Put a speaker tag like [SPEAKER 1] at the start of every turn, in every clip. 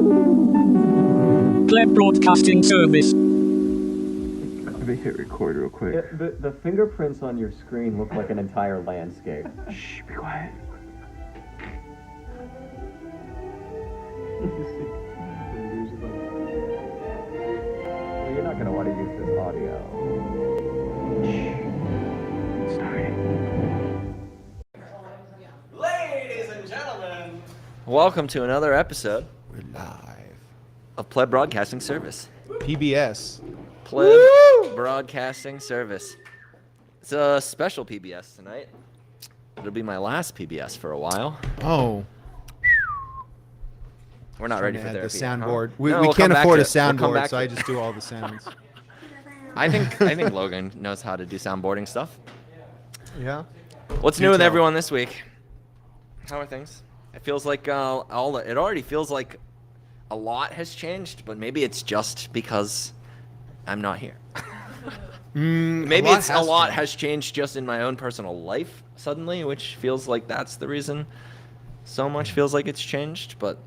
[SPEAKER 1] Pleb Broadcasting Service.
[SPEAKER 2] Let me hit record real quick.
[SPEAKER 3] Yeah, the fingerprints on your screen look like an entire landscape.
[SPEAKER 2] Shh, be quiet.
[SPEAKER 3] Well, you're not going to want to use this audio.
[SPEAKER 2] Shh. Starting.
[SPEAKER 4] Ladies and gentlemen, welcome to another episode
[SPEAKER 5] We're live.
[SPEAKER 4] of Pleb Broadcasting Service.
[SPEAKER 5] PBS.
[SPEAKER 4] Pleb Broadcasting Service. It's a special PBS tonight. It'll be my last PBS for a while.
[SPEAKER 5] Oh.
[SPEAKER 4] We're not ready for
[SPEAKER 5] The
[SPEAKER 4] therapy. yet, huh?
[SPEAKER 5] soundboard. We
[SPEAKER 4] No, we'll
[SPEAKER 5] can't
[SPEAKER 4] come back
[SPEAKER 5] afford a
[SPEAKER 4] to it. We'll come
[SPEAKER 5] soundboard,
[SPEAKER 4] back
[SPEAKER 5] so
[SPEAKER 4] to
[SPEAKER 5] I
[SPEAKER 4] it.
[SPEAKER 5] just do all the sounds.
[SPEAKER 4] I think Logan knows how to do soundboarding stuff.
[SPEAKER 5] Yeah.
[SPEAKER 4] What's
[SPEAKER 5] You
[SPEAKER 4] new with
[SPEAKER 5] tell.
[SPEAKER 4] everyone this week? How are things? It feels like it already feels like a lot has changed, but maybe it's just because I'm not here. Maybe it's a lot has changed just in my own personal life suddenly, which feels like that's the reason so much feels like it's changed, but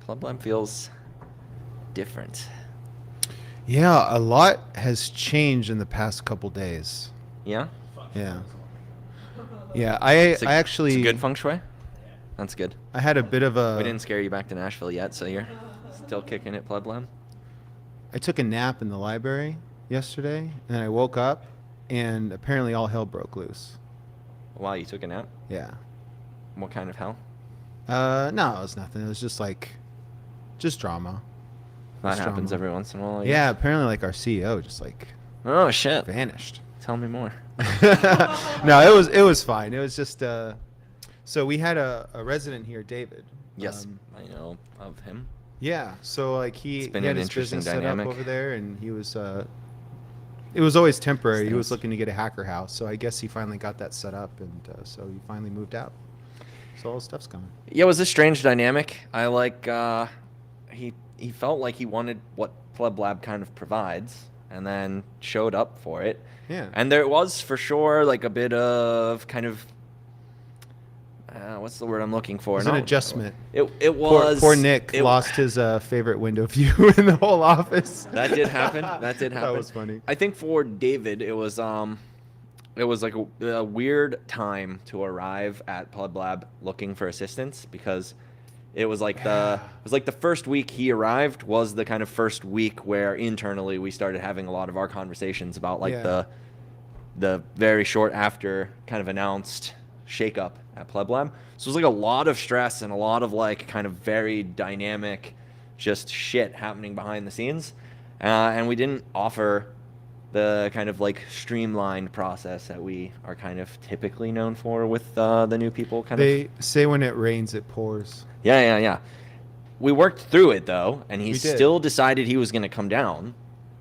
[SPEAKER 4] Pleb Lab feels different.
[SPEAKER 5] Yeah, a lot has changed in the past couple days.
[SPEAKER 4] Yeah?
[SPEAKER 5] Yeah. Yeah,
[SPEAKER 4] It's a
[SPEAKER 5] actually
[SPEAKER 4] good feng shui? That's good.
[SPEAKER 5] I had a bit of a
[SPEAKER 4] We didn't scare you back to Nashville yet, so you're still kicking it, Pleb Lab?
[SPEAKER 5] I took a nap in the library yesterday, and I woke up and apparently all hell broke loose.
[SPEAKER 4] Wow, you took a nap?
[SPEAKER 5] Yeah.
[SPEAKER 4] What kind of hell?
[SPEAKER 5] No, it was nothing. It was just drama.
[SPEAKER 4] That
[SPEAKER 5] Just
[SPEAKER 4] happens
[SPEAKER 5] drama.
[SPEAKER 4] every once in a while. I
[SPEAKER 5] Yeah,
[SPEAKER 4] guess.
[SPEAKER 5] apparently like our CEO just
[SPEAKER 4] Oh, shit.
[SPEAKER 5] vanished.
[SPEAKER 4] Tell me more.
[SPEAKER 5] No, it was fine. It was just so we had a resident here, David.
[SPEAKER 4] Yes, I know of him.
[SPEAKER 5] Yeah. So like he
[SPEAKER 4] It's been
[SPEAKER 5] had
[SPEAKER 4] an
[SPEAKER 5] his
[SPEAKER 4] interesting
[SPEAKER 5] business
[SPEAKER 4] dynamic.
[SPEAKER 5] set up over there, and he was it was always temporary. He was
[SPEAKER 4] Thanks.
[SPEAKER 5] looking to get a hacker house, so I guess he finally got that set up, and so he finally moved out. So all his stuff's coming.
[SPEAKER 4] Yeah, it was a strange dynamic. I like he felt like he wanted what Pleb Lab kind of provides, and then showed up for it.
[SPEAKER 5] Yeah.
[SPEAKER 4] And there was for sure like a bit of kind of what's the word I'm looking for?
[SPEAKER 5] It was an
[SPEAKER 4] No,
[SPEAKER 5] adjustment.
[SPEAKER 4] It was
[SPEAKER 5] Poor Nick
[SPEAKER 4] it-
[SPEAKER 5] lost his favorite window view in the whole office.
[SPEAKER 4] That did happen. That did happen.
[SPEAKER 5] That was funny.
[SPEAKER 4] I think for David, it was like a weird time to arrive at Pleb Lab looking for assistance, because it was like the first week he arrived was the kind of first week where internally we started having a lot of our conversations about like
[SPEAKER 5] Yeah.
[SPEAKER 4] the very short after kind of announced shakeup at Pleb Lab. So it was like a lot of stress and a lot of like kind of very dynamic just shit happening behind the scenes. And we didn't offer the kind of like streamlined process that we are kind of typically known for with the new people kind of.
[SPEAKER 5] They say when it rains, it pours.
[SPEAKER 4] Yeah. We worked through it though, and he
[SPEAKER 5] We did.
[SPEAKER 4] still decided he was going to come down.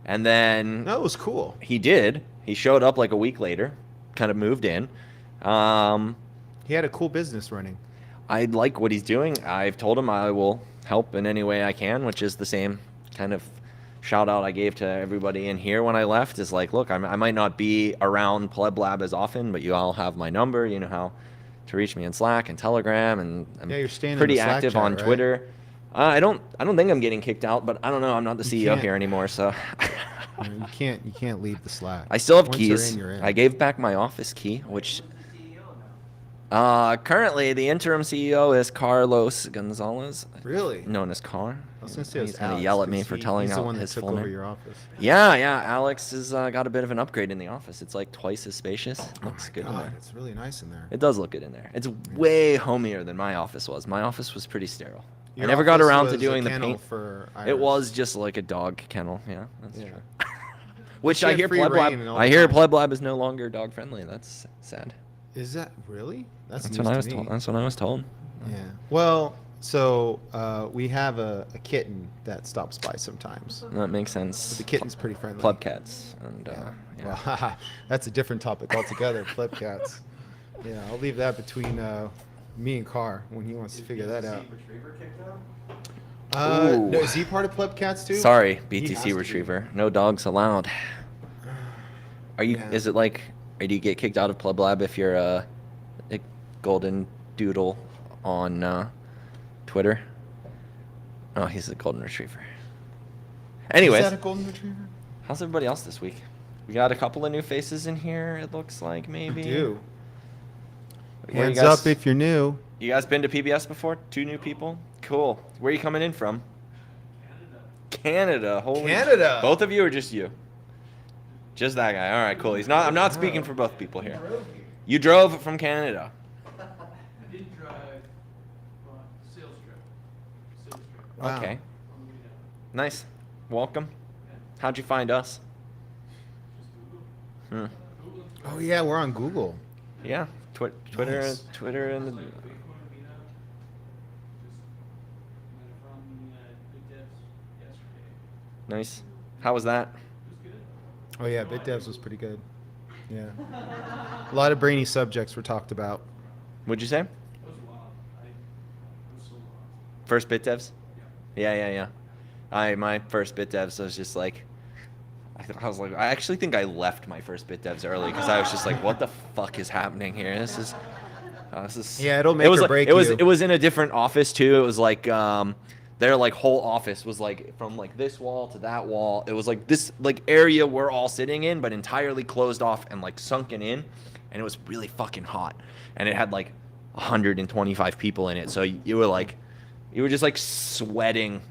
[SPEAKER 4] And then
[SPEAKER 5] No, it was cool.
[SPEAKER 4] he did. He showed up like a week later, kind of moved in.
[SPEAKER 5] He had a cool business running.
[SPEAKER 4] I like what he's doing. I've told him I will help in any way I can, which is the same kind of shout out I gave to everybody in here when I left. Is like, look, I might not be around Pleb Lab as often, but you all have my number. You know how to reach me in Slack and Telegram, and I'm
[SPEAKER 5] Yeah, you're staying in
[SPEAKER 4] pretty
[SPEAKER 5] the Slack
[SPEAKER 4] active
[SPEAKER 5] chat,
[SPEAKER 4] on
[SPEAKER 5] right?
[SPEAKER 4] Twitter. I don't think I'm getting kicked out, but I don't know. I'm not the CEO
[SPEAKER 5] can't.
[SPEAKER 4] here anymore, so
[SPEAKER 5] You can't leave the Slack.
[SPEAKER 4] I still have
[SPEAKER 5] Once you're
[SPEAKER 4] keys.
[SPEAKER 5] in, you're in.
[SPEAKER 4] I gave back my office key, which currently the interim CEO is Carlos Gonzalez,
[SPEAKER 5] Really?
[SPEAKER 4] known as Car.
[SPEAKER 5] I was gonna say it was
[SPEAKER 4] He's gonna
[SPEAKER 5] Alex,
[SPEAKER 4] yell at me
[SPEAKER 5] 'cause
[SPEAKER 4] for telling
[SPEAKER 5] he's the
[SPEAKER 4] out
[SPEAKER 5] one that
[SPEAKER 4] his
[SPEAKER 5] took
[SPEAKER 4] full
[SPEAKER 5] over
[SPEAKER 4] name.
[SPEAKER 5] your office.
[SPEAKER 4] Yeah. Alex has got a bit of an upgrade in the office. It's like twice as spacious. Looks good in
[SPEAKER 5] God,
[SPEAKER 4] there.
[SPEAKER 5] it's really nice in there.
[SPEAKER 4] It does look good in there. It's way homier than my office was. My office was pretty sterile.
[SPEAKER 5] Your
[SPEAKER 4] I never got
[SPEAKER 5] office
[SPEAKER 4] around to
[SPEAKER 5] was a
[SPEAKER 4] doing the
[SPEAKER 5] kennel
[SPEAKER 4] paint.
[SPEAKER 5] for
[SPEAKER 4] It
[SPEAKER 5] Iris.
[SPEAKER 4] was just like a dog kennel. Yeah, that's
[SPEAKER 5] Yeah.
[SPEAKER 4] true. Which
[SPEAKER 5] She
[SPEAKER 4] I
[SPEAKER 5] had
[SPEAKER 4] hear
[SPEAKER 5] free
[SPEAKER 4] Pleb Lab.
[SPEAKER 5] reign and all
[SPEAKER 4] I
[SPEAKER 5] the
[SPEAKER 4] hear
[SPEAKER 5] time.
[SPEAKER 4] Pleb Lab is no longer dog friendly. That's sad.
[SPEAKER 5] Is that really?
[SPEAKER 4] That's
[SPEAKER 5] news
[SPEAKER 4] what I
[SPEAKER 5] to
[SPEAKER 4] was
[SPEAKER 5] me.
[SPEAKER 4] told. That's what I was told.
[SPEAKER 5] Yeah. Well, so we have a kitten that stops by sometimes.
[SPEAKER 4] That makes sense.
[SPEAKER 5] The kitten's pretty friendly.
[SPEAKER 4] Pleb cats, and yeah.
[SPEAKER 5] Well, that's a different topic altogether. Pleb cats. Yeah, I'll leave that between me and Carr when he wants to figure that out.
[SPEAKER 4] Ooh.
[SPEAKER 5] No, is he part of Pleb Cats too?
[SPEAKER 4] Sorry,
[SPEAKER 5] He has to
[SPEAKER 4] BTC
[SPEAKER 5] be.
[SPEAKER 4] Retriever. No dogs allowed. Are you?
[SPEAKER 5] Yeah.
[SPEAKER 4] Is it like? Or do you get kicked out of Pleb Lab if you're a golden doodle on Twitter? Oh, he's a golden retriever. Anyways,
[SPEAKER 5] Is that a golden retriever?
[SPEAKER 4] how's everybody else this week? We got a couple of new faces in here. It looks like maybe.
[SPEAKER 5] We do.
[SPEAKER 4] Where you
[SPEAKER 5] Hands
[SPEAKER 4] guys-
[SPEAKER 5] up if you're new.
[SPEAKER 4] You guys been to PBS before? 2 new people. Cool. Where are you coming in from? Canada. Holy.
[SPEAKER 5] Canada.
[SPEAKER 4] Both of you or just you? Just that guy. All right, cool. He's not. I'm not speaking for both people here. You drove from Canada.
[SPEAKER 6] I did drive sales trip.
[SPEAKER 5] Wow.
[SPEAKER 4] Okay. Nice. Welcome. How'd you find us? Hmm.
[SPEAKER 5] Oh yeah, we're on Google.
[SPEAKER 4] Yeah. Twitter.
[SPEAKER 5] Nice.
[SPEAKER 4] Twitter and. Nice. How was that?
[SPEAKER 5] Oh yeah, BitDevs was pretty good. Yeah. A lot of brainy subjects were talked about.
[SPEAKER 4] What'd you say? First bit devs? Yeah. My first bit devs was just like, I actually think I left my first bit devs early because I was just like, what the fuck is happening here? This is.
[SPEAKER 5] Yeah, it'll make
[SPEAKER 4] it was
[SPEAKER 5] or
[SPEAKER 4] like,
[SPEAKER 5] break
[SPEAKER 4] it was
[SPEAKER 5] you.
[SPEAKER 4] it was in a different office too. It was like their like whole office was like from like this wall to that wall. It was like this like area we're all sitting in, but entirely closed off and like sunken in, and it was really fucking hot. And it had like 125 people in it, so you were just like sweating,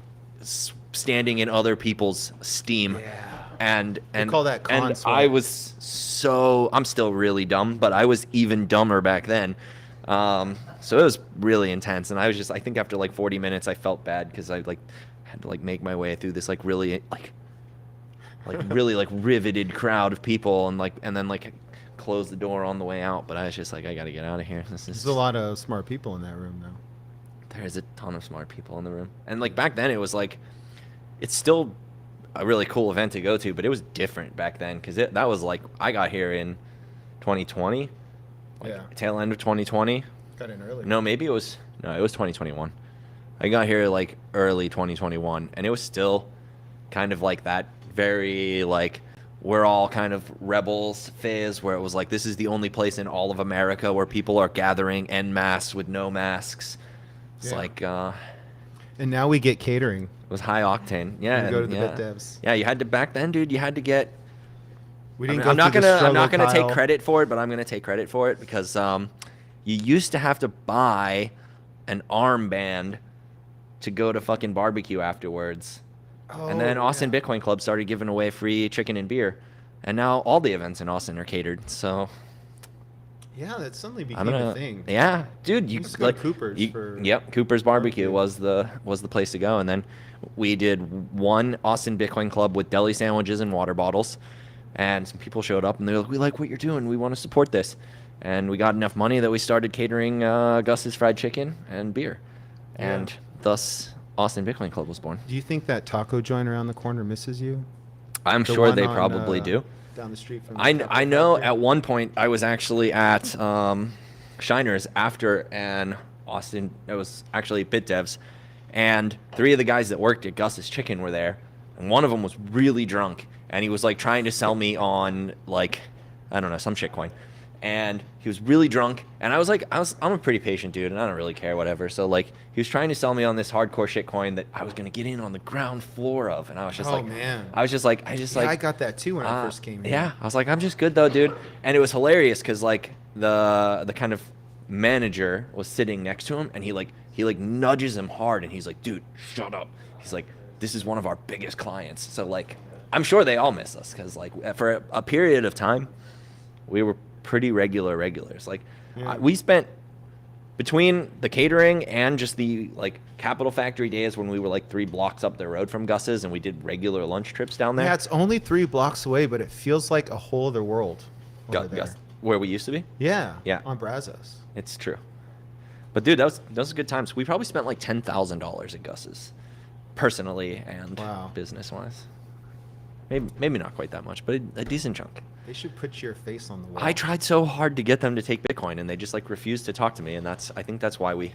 [SPEAKER 4] standing in other people's steam.
[SPEAKER 5] Yeah.
[SPEAKER 4] And
[SPEAKER 5] call that con
[SPEAKER 4] and
[SPEAKER 5] sweat.
[SPEAKER 4] I was I'm still really dumb, but I was even dumber back then. So it was really intense, and I think after like 40 minutes I felt bad because I like had to like make my way through this like really really like riveted crowd of people and then close the door on the way out. But I was just like, I gotta get out of here.
[SPEAKER 5] There's a lot of smart people in that room though.
[SPEAKER 4] There's a ton of smart people in the room, and like back then it was like, it's still a really cool event to go to, but it was different back then because that was like I got here in 2020, tail end of 2020.
[SPEAKER 5] Got in early.
[SPEAKER 4] No, it was 2021. I got here like early 2021, and it was still kind of like that very like we're all kind of rebels phase where it was like this is the only place in all of America where people are gathering en masse with no masks. It's
[SPEAKER 5] Yeah.
[SPEAKER 4] like
[SPEAKER 5] And now we get catering.
[SPEAKER 4] it was high octane. Yeah,
[SPEAKER 5] We go to the
[SPEAKER 4] yeah.
[SPEAKER 5] BitDevs.
[SPEAKER 4] Yeah, you had to back then, dude. You had to get.
[SPEAKER 5] We didn't
[SPEAKER 4] I'm
[SPEAKER 5] go
[SPEAKER 4] not
[SPEAKER 5] through the
[SPEAKER 4] gonna
[SPEAKER 5] struggle
[SPEAKER 4] take
[SPEAKER 5] pile.
[SPEAKER 4] credit for it, but I'm gonna take credit for it because you used to have to buy an armband to go to fucking barbecue afterwards, and then
[SPEAKER 5] Oh,
[SPEAKER 4] Austin
[SPEAKER 5] yeah.
[SPEAKER 4] Bitcoin Club started giving away free chicken and beer, and now all the events in Austin are catered. So
[SPEAKER 5] Yeah, that suddenly
[SPEAKER 4] I'm
[SPEAKER 5] became
[SPEAKER 4] gonna,
[SPEAKER 5] a thing.
[SPEAKER 4] yeah, dude, you
[SPEAKER 5] Let's go to Cooper's for
[SPEAKER 4] yep, Cooper's barbecue
[SPEAKER 5] barbecue.
[SPEAKER 4] was the place to go, and then we did one Austin Bitcoin Club with deli sandwiches and water bottles, and some people showed up and they're like, we like what you're doing, we want to support this, and we got enough money that we started catering Gus's fried chicken and beer, and
[SPEAKER 5] Yeah.
[SPEAKER 4] thus Austin Bitcoin Club was born.
[SPEAKER 5] Do you think that taco joint around the corner misses you?
[SPEAKER 4] I'm
[SPEAKER 5] The
[SPEAKER 4] sure
[SPEAKER 5] one
[SPEAKER 4] they
[SPEAKER 5] on,
[SPEAKER 4] probably do.
[SPEAKER 5] Down the street from the
[SPEAKER 4] I
[SPEAKER 5] taco
[SPEAKER 4] know
[SPEAKER 5] factory?
[SPEAKER 4] at one point I was actually at Shiners after an Austin, it was actually BitDevs, and 3 of the guys that worked at Gus's Chicken were there, and one of them was really drunk, and he was like trying to sell me on like, I don't know, some shitcoin. And he was really drunk, and I'm a pretty patient dude, and I don't really care, whatever. So like, he was trying to sell me on this hardcore shitcoin that I was gonna get in on the ground floor of, and I was just
[SPEAKER 5] Oh,
[SPEAKER 4] like,
[SPEAKER 5] man.
[SPEAKER 4] I
[SPEAKER 5] I got that too when I first came here.
[SPEAKER 4] yeah, I was like, I'm just good though, dude. And it was hilarious because like the kind of manager was sitting next to him, and he nudges him hard, and he's like, dude, shut up. He's like, this is one of our biggest clients. So like, I'm sure they all miss us because like for a period of time, we were pretty regulars. Like
[SPEAKER 5] Yeah.
[SPEAKER 4] we spent between the catering and just the like Capital Factory days when we were like 3 blocks up the road from Gus's, and we did regular lunch trips down there.
[SPEAKER 5] Yeah, it's only 3 blocks away, but it feels like a whole other world over there.
[SPEAKER 4] Gus, where we used to be.
[SPEAKER 5] Yeah.
[SPEAKER 4] Yeah.
[SPEAKER 5] On Brazos.
[SPEAKER 4] It's true. But dude, that was a good times. We probably spent like $10,000 at Gus's, personally and
[SPEAKER 5] Wow.
[SPEAKER 4] business wise. Maybe not quite that much, but a decent chunk.
[SPEAKER 5] They should put your face on the wall.
[SPEAKER 4] I tried so hard to get them to take Bitcoin, and they just like refused to talk to me, and I think that's why we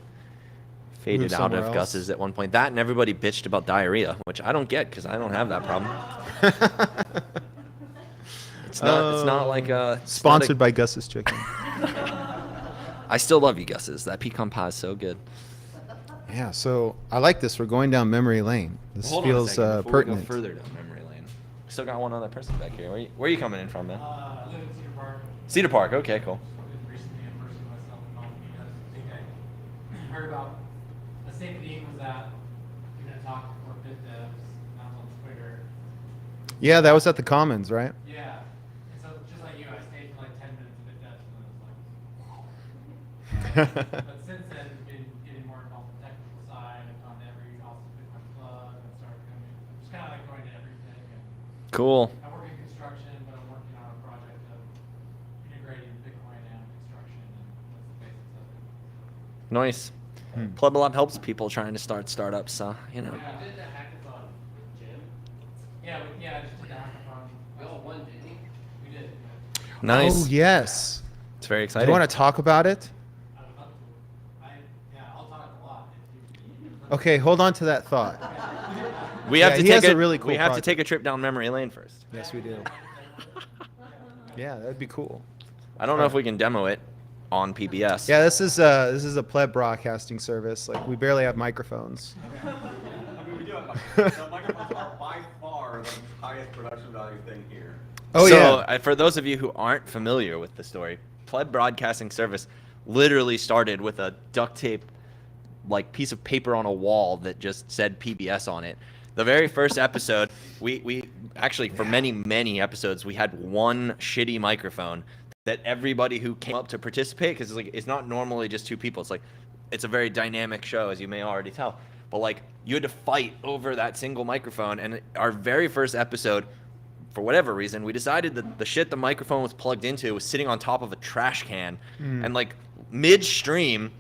[SPEAKER 4] faded
[SPEAKER 5] Moved
[SPEAKER 4] out
[SPEAKER 5] somewhere
[SPEAKER 4] of
[SPEAKER 5] else.
[SPEAKER 4] Gus's at one point. That and everybody bitched about diarrhea, which I don't get because I don't have that problem. It's not like
[SPEAKER 5] Sponsored by Gus's Chicken.
[SPEAKER 4] I still love you, Gus's. That pecan pie is so good.
[SPEAKER 5] Yeah, so I like this. We're going down memory lane. This
[SPEAKER 4] Hold
[SPEAKER 5] feels
[SPEAKER 4] on a second, before
[SPEAKER 5] pertinent.
[SPEAKER 4] we go further down memory lane. Still got one other person back here. Where are you coming in from, man?
[SPEAKER 6] I live in Cedar Park.
[SPEAKER 4] Cedar Park. Okay, cool.
[SPEAKER 6] Been recently in person myself and all because I think I heard about the same theme was that you're gonna talk for bit devs, and I was on Twitter.
[SPEAKER 5] Yeah, that was at the Commons, right?
[SPEAKER 6] Yeah. And so just like you, I stayed for like 10 minutes of bit devs and then I was like, but since then, I've been getting more involved in the technical side. I've gone to every Austin Bitcoin club and started coming. I'm just kind of like going to everything. And
[SPEAKER 4] Cool.
[SPEAKER 6] I work in construction, but I'm working on a project of integrating Bitcoin and construction, and that's the basics of it.
[SPEAKER 4] Nice. Pleb Lab helps people trying to start startups, so, you know.
[SPEAKER 6] Yeah, I did the hackathon with Jim. Yeah, I just did the hackathon. We all won, didn't we? We did. Yeah.
[SPEAKER 4] Nice.
[SPEAKER 5] Oh, yes.
[SPEAKER 4] It's very
[SPEAKER 5] Do
[SPEAKER 4] exciting.
[SPEAKER 5] you want to talk about it?
[SPEAKER 6] I would love to. I'll talk a lot.
[SPEAKER 5] Okay, hold on to that thought.
[SPEAKER 4] We have
[SPEAKER 5] Yeah,
[SPEAKER 4] to
[SPEAKER 5] he
[SPEAKER 4] take
[SPEAKER 5] has a really cool
[SPEAKER 4] We have to
[SPEAKER 5] project.
[SPEAKER 4] take a trip down memory lane first.
[SPEAKER 5] Yes, we do. Yeah, that'd be cool.
[SPEAKER 4] I don't know if we can demo it on PBS.
[SPEAKER 5] Yeah, this is a pleb broadcasting service. Like we barely have microphones.
[SPEAKER 7] I mean, we do have microphones. The microphones are by far the highest production value thing here.
[SPEAKER 5] Oh
[SPEAKER 4] so,
[SPEAKER 5] yeah.
[SPEAKER 4] For those of you who aren't familiar with the story, Pleb Broadcasting Service literally started with a duct tape, like piece of paper on a wall that just said PBS on it. The very first episode, we actually for many episodes we had one shitty microphone that everybody who came up to participate, because it's not normally just two people. It's a very dynamic show, as you may already tell. But like you had to fight over that single microphone. And our very first episode, for whatever reason, we decided that the shit the microphone was plugged into was sitting on top of a trash can. And like midstream,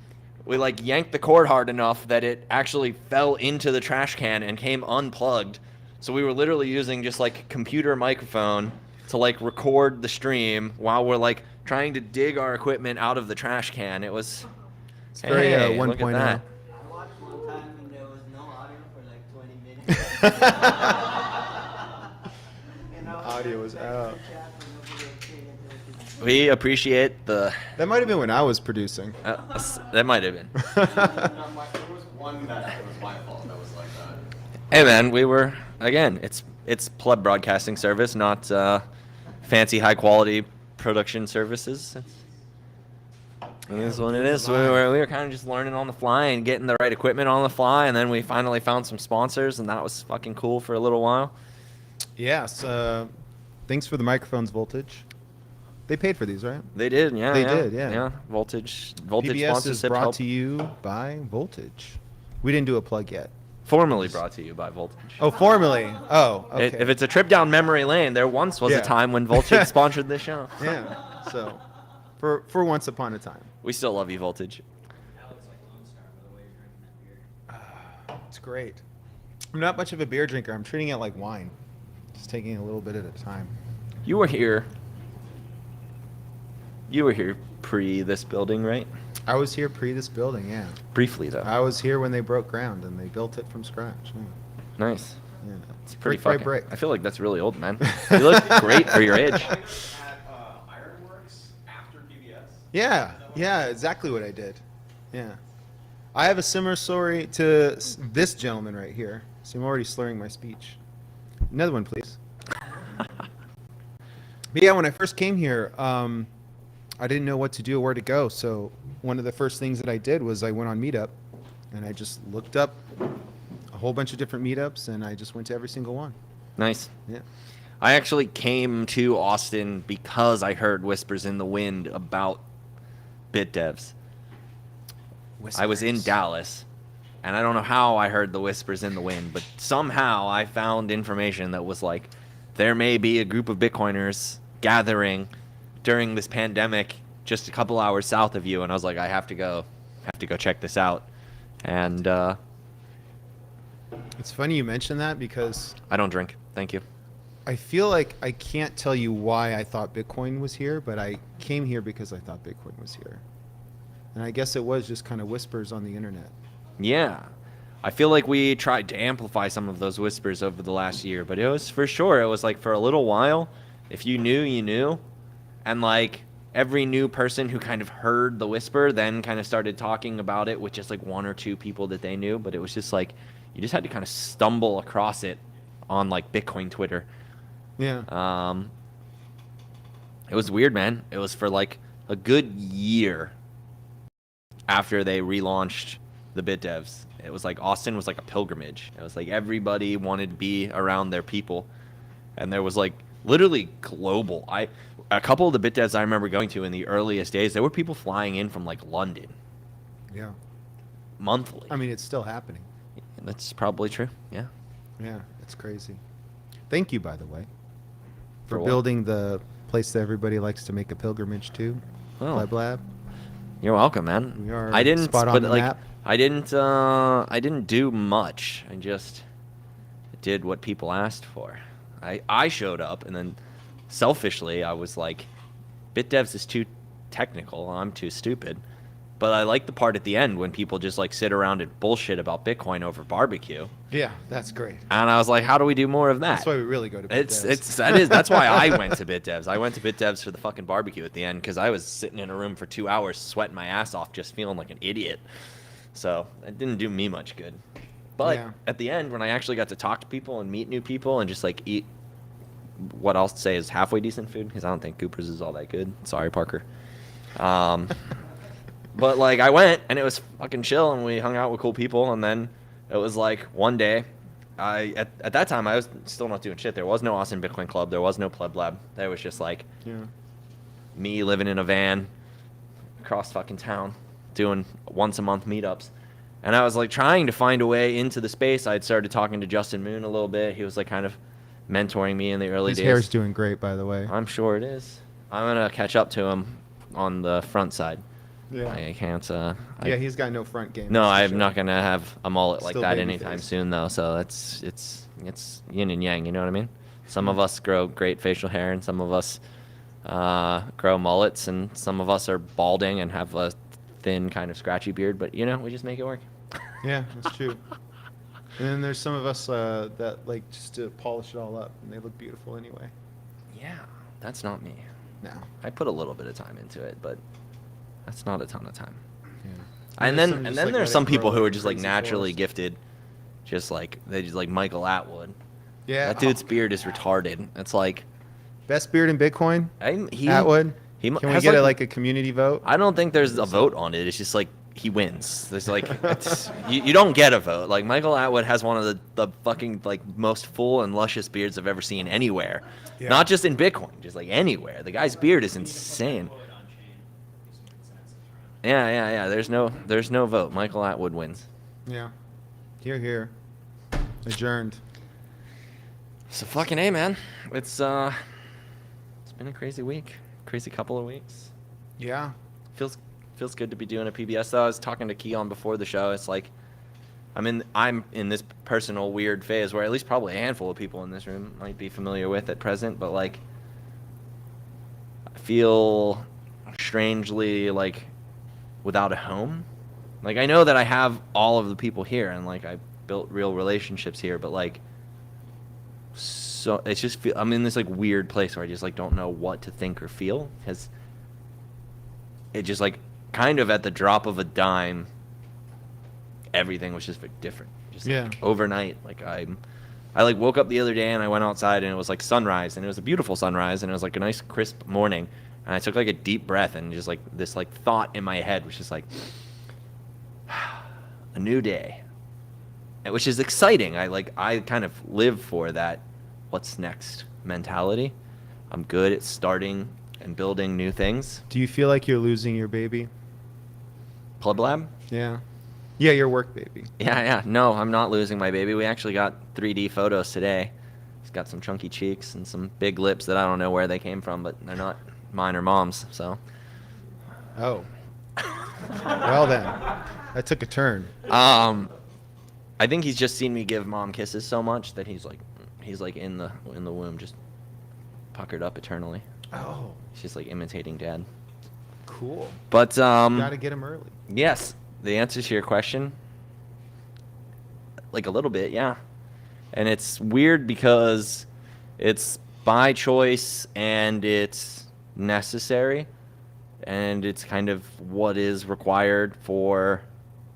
[SPEAKER 4] we like yanked the cord hard enough that it actually fell into the trash can and came unplugged. So we were literally using just like computer microphone to like record the stream while we're like trying to dig our equipment out of the trash can. It was
[SPEAKER 5] very,
[SPEAKER 4] hey, look at
[SPEAKER 5] 1.0.
[SPEAKER 4] that.
[SPEAKER 8] I watched one time when there was no audio for like 20 minutes. And I was
[SPEAKER 5] Audio was
[SPEAKER 8] like,
[SPEAKER 5] out.
[SPEAKER 8] chat and nobody was paying attention.
[SPEAKER 4] We appreciate the
[SPEAKER 5] That might have been when I was producing.
[SPEAKER 4] that might have been.
[SPEAKER 7] There was one that it was my fault that was like that.
[SPEAKER 4] Hey man, we were again. It's Pleb Broadcasting Service, not fancy high quality production services. It is what it is. We were kind of just learning on the fly and getting the right equipment on the fly, and then we finally found some sponsors, and that was fucking cool for a little while.
[SPEAKER 5] Yes. Thanks for the microphones, Voltage. They paid for these, right?
[SPEAKER 4] They did, yeah.
[SPEAKER 5] They
[SPEAKER 4] yeah,
[SPEAKER 5] did, yeah.
[SPEAKER 4] Voltage
[SPEAKER 5] PBS is
[SPEAKER 4] sponsorship
[SPEAKER 5] brought
[SPEAKER 4] help.
[SPEAKER 5] to you by Voltage. We didn't do a plug yet.
[SPEAKER 4] Formally brought to you by Voltage.
[SPEAKER 5] Oh, formally. Oh, okay.
[SPEAKER 4] If it's a trip down memory lane, there once was
[SPEAKER 5] Yeah.
[SPEAKER 4] a time when Voltage sponsored this show.
[SPEAKER 5] Yeah. So, for once upon a time.
[SPEAKER 4] We still love you, Voltage.
[SPEAKER 5] It's great. I'm not much of a beer drinker. I'm treating it like wine. Just taking a little bit at a time.
[SPEAKER 4] You were here. You were here pre this building, right?
[SPEAKER 5] I was here pre this building, yeah.
[SPEAKER 4] Briefly, though.
[SPEAKER 5] I was here when they broke ground and they built it from scratch. Yeah.
[SPEAKER 4] Nice.
[SPEAKER 5] Yeah.
[SPEAKER 4] It's pretty
[SPEAKER 5] Brick by
[SPEAKER 4] fucking.
[SPEAKER 5] brick.
[SPEAKER 4] I feel like that's really old, man. You look great for your age.
[SPEAKER 7] At Ironworks after PBS.
[SPEAKER 5] Yeah, exactly what I did. Yeah. I have a similar story to this gentleman right here. So I'm already slurring my speech. Another one, please. But yeah, when I first came here, I didn't know what to do or where to go. So one of the first things that I did was I went on Meetup and I just looked up a whole bunch of different meetups and I just went to every single one.
[SPEAKER 4] Nice.
[SPEAKER 5] Yeah.
[SPEAKER 4] I actually came to Austin because I heard whispers in the wind about bit devs. I was in Dallas, and I don't know how I heard the whispers in the wind, but somehow I found information that was like, there may be a group of Bitcoiners gathering during this pandemic just a couple hours south of you, and I was like, I have to go check this out. And
[SPEAKER 5] It's funny you mention that because
[SPEAKER 4] I don't drink. Thank you.
[SPEAKER 5] I feel like I can't tell you why I thought Bitcoin was here, but I came here because I thought Bitcoin was here. And I guess it was just kind of whispers on the internet.
[SPEAKER 4] Yeah. I feel like we tried to amplify some of those whispers over the last year, but it was for sure. It was like for a little while, if you knew, you knew. And like every new person who kind of heard the whisper then kind of started talking about it with just like one or two people that they knew. But it was just like, you just had to kind of stumble across it on like Bitcoin Twitter.
[SPEAKER 5] Yeah.
[SPEAKER 4] It was weird, man. It was for like a good year after they relaunched the BitDevs. It was like Austin was like a pilgrimage. It was like everybody wanted to be around their people, and there was like literally global. A couple of the BitDevs I remember going to in the earliest days, there were people flying in from like London
[SPEAKER 5] Yeah.
[SPEAKER 4] monthly.
[SPEAKER 5] I mean, it's still happening.
[SPEAKER 4] That's probably true. Yeah.
[SPEAKER 5] Yeah, it's crazy. Thank you, by the way,
[SPEAKER 4] For
[SPEAKER 5] for
[SPEAKER 4] what?
[SPEAKER 5] building the place that everybody likes to make a pilgrimage to,
[SPEAKER 4] Oh.
[SPEAKER 5] Pleb Lab.
[SPEAKER 4] You're welcome, man.
[SPEAKER 5] We are
[SPEAKER 4] I didn't
[SPEAKER 5] spot on
[SPEAKER 4] but
[SPEAKER 5] the
[SPEAKER 4] like
[SPEAKER 5] map.
[SPEAKER 4] I didn't do much. I just did what people asked for. I showed up, and then selfishly I was like, BitDevs is too technical. I'm too stupid. But I like the part at the end when people just like sit around and bullshit about Bitcoin over barbecue.
[SPEAKER 5] Yeah, that's great.
[SPEAKER 4] And I was like, how do we do more of that?
[SPEAKER 5] That's why we really go to
[SPEAKER 4] That's why I went to BitDevs. I went to BitDevs for the fucking barbecue at the end because I was sitting in a room for 2 hours sweating my ass off just feeling like an idiot. So it didn't do me much good. But
[SPEAKER 5] Yeah.
[SPEAKER 4] at the end, when I actually got to talk to people and meet new people and just like eat what I'll say is halfway decent food, because I don't think Cooper's is all that good. Sorry, Parker. But like I went and it was fucking chill and we hung out with cool people, and then it was like one day at that time I was still not doing shit. There was no Austin Bitcoin Club, there was no Pleb Lab. There was just like
[SPEAKER 5] Yeah.
[SPEAKER 4] me living in a van across fucking town doing once a month meetups. And I was like trying to find a way into the space. I'd started talking to Justin Moon a little bit. He was like kind of mentoring me in the early
[SPEAKER 5] His
[SPEAKER 4] days.
[SPEAKER 5] hair's doing great, by the way.
[SPEAKER 4] I'm sure it is. I'm gonna catch up to him on the front side.
[SPEAKER 5] Yeah.
[SPEAKER 4] I can't.
[SPEAKER 5] Yeah, he's got no front game.
[SPEAKER 4] No,
[SPEAKER 5] that's for
[SPEAKER 4] I'm
[SPEAKER 5] sure.
[SPEAKER 4] not gonna have a mullet like
[SPEAKER 5] Still
[SPEAKER 4] that
[SPEAKER 5] baby
[SPEAKER 4] anytime
[SPEAKER 5] face.
[SPEAKER 4] soon, though. So it's yin and yang. You know what I mean? Some of us grow great facial hair, and some of us grow mullets, and some of us are balding and have a thin, kind of scratchy beard. But you know, we just make it work.
[SPEAKER 5] Yeah, that's true. And then there's some of us that like just to polish it all up, and they look beautiful anyway.
[SPEAKER 4] Yeah, that's not me.
[SPEAKER 5] No.
[SPEAKER 4] I put a little bit of time into it, but that's not a ton of time.
[SPEAKER 5] Yeah.
[SPEAKER 4] And
[SPEAKER 5] there's
[SPEAKER 4] then
[SPEAKER 5] some
[SPEAKER 4] and
[SPEAKER 5] just,
[SPEAKER 4] then
[SPEAKER 5] like,
[SPEAKER 4] there's
[SPEAKER 5] let
[SPEAKER 4] some
[SPEAKER 5] it
[SPEAKER 4] people
[SPEAKER 5] grow
[SPEAKER 4] who are
[SPEAKER 5] like
[SPEAKER 4] just like
[SPEAKER 5] crazy
[SPEAKER 4] naturally
[SPEAKER 5] forest.
[SPEAKER 4] gifted, just like they just like Michael Atwood.
[SPEAKER 5] Yeah.
[SPEAKER 4] That dude's beard is retarded. It's like
[SPEAKER 5] Best beard in Bitcoin.
[SPEAKER 4] he
[SPEAKER 5] Atwood.
[SPEAKER 4] He
[SPEAKER 5] Can we
[SPEAKER 4] has
[SPEAKER 5] get like a community vote?
[SPEAKER 4] I don't think there's a vote on it. It's just like he wins. There's like you don't get a vote. Like Michael Atwood has one of the fucking like most full and luscious beards I've ever seen anywhere.
[SPEAKER 5] Yeah.
[SPEAKER 4] Not just in Bitcoin, just like anywhere. The guy's beard is insane. Yeah. There's no vote. Michael Atwood wins.
[SPEAKER 5] Yeah. Here. Adjourned.
[SPEAKER 4] So fucking A, man. It's been a crazy week. Crazy couple of weeks.
[SPEAKER 5] Yeah.
[SPEAKER 4] Feels good to be doing a PBS though. I was talking to Keon before the show. It's like I'm in this personal weird phase where at least probably a handful of people in this room might be familiar with at present, but like I feel strangely like without a home. Like I know that I have all of the people here and like I built real relationships here, but like so it's just I'm in this like weird place where I just like don't know what to think or feel, because it just like kind of at the drop of a dime everything was just different, just
[SPEAKER 5] Yeah.
[SPEAKER 4] like overnight. Like I like woke up the other day and I went outside and it was like sunrise, and it was a beautiful sunrise, and it was like a nice crisp morning, and I took like a deep breath, and just like this like thought in my head was just like a new day, which is exciting. I kind of live for that what's next mentality. I'm good at starting and building new things.
[SPEAKER 5] Do you feel like you're losing your baby?
[SPEAKER 4] Pleb Lab?
[SPEAKER 5] Yeah. Yeah, your work baby.
[SPEAKER 4] Yeah. No, I'm not losing my baby. We actually got 3D photos today. He's got some chunky cheeks and some big lips that I don't know where they came from, but they're not mine or mom's, so.
[SPEAKER 5] Oh. Well then, that took a turn.
[SPEAKER 4] I think he's just seen me give mom kisses so much that he's like in the womb just puckered up eternally.
[SPEAKER 5] Oh,
[SPEAKER 4] He's just like imitating dad.
[SPEAKER 5] cool.
[SPEAKER 4] But
[SPEAKER 5] Gotta get him early.
[SPEAKER 4] yes, the answer to your question, like a little bit, yeah. And it's weird because it's by choice and it's necessary, and it's kind of what is required for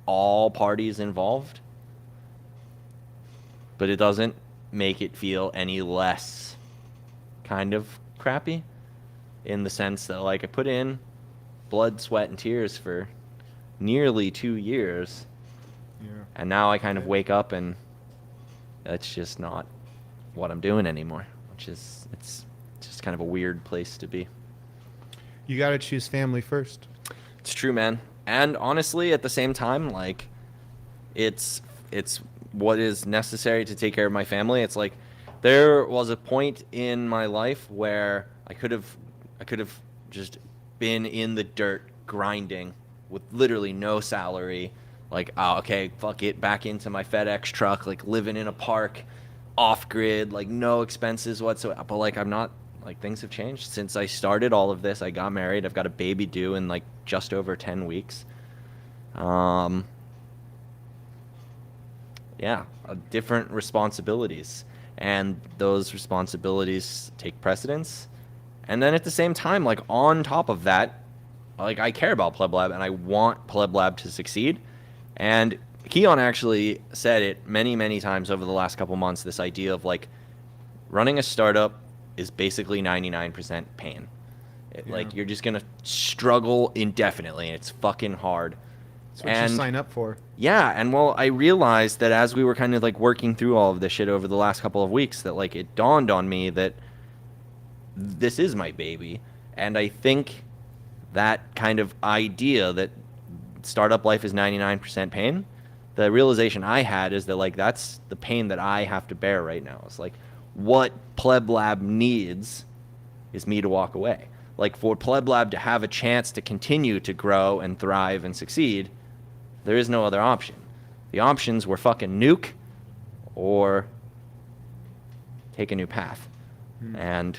[SPEAKER 4] all parties involved. But it doesn't make it feel any less kind of crappy, in the sense that, like, I put in blood, sweat, and tears for nearly 2 years,
[SPEAKER 5] Yeah.
[SPEAKER 4] and now I kind of wake up and that's just not what I'm doing anymore, which is, it's just kind of a weird place to be.
[SPEAKER 5] You got to choose family first.
[SPEAKER 4] It's true, man. And honestly, at the same time, like, it's what is necessary to take care of my family. It's like, there was a point in my life where I could have just been in the dirt grinding with literally no salary. Like, oh, okay, fuck it, back into my FedEx truck, like living in a park, off grid, like no expenses whatsoever. But like, I'm not, like, things have changed since I started all of this. I got married. I've got a baby due in like just over 10 weeks. Yeah, different responsibilities, and those responsibilities take precedence. And then at the same time, like, on top of that, like, I care about Pleb Lab and I want Pleb Lab to succeed. And Keon actually said it many, many times over the last couple months, this idea of, like, running a startup is basically 99% pain. Like, you're just going to struggle indefinitely, and it's fucking hard.
[SPEAKER 5] That's what you sign up for.
[SPEAKER 4] Yeah, and well, I realized that as we were kind of like working through all of this shit over the last couple of weeks, that like it dawned on me that this is my baby. And I think that kind of idea that startup life is 99% pain, the realization I had is that, like, that's the pain that I have to bear right now. It's like, what Pleb Lab needs is me to walk away. Like, for Pleb Lab to have a chance to continue to grow and thrive and succeed, there is no other option. The options were fucking nuke or take a new path. And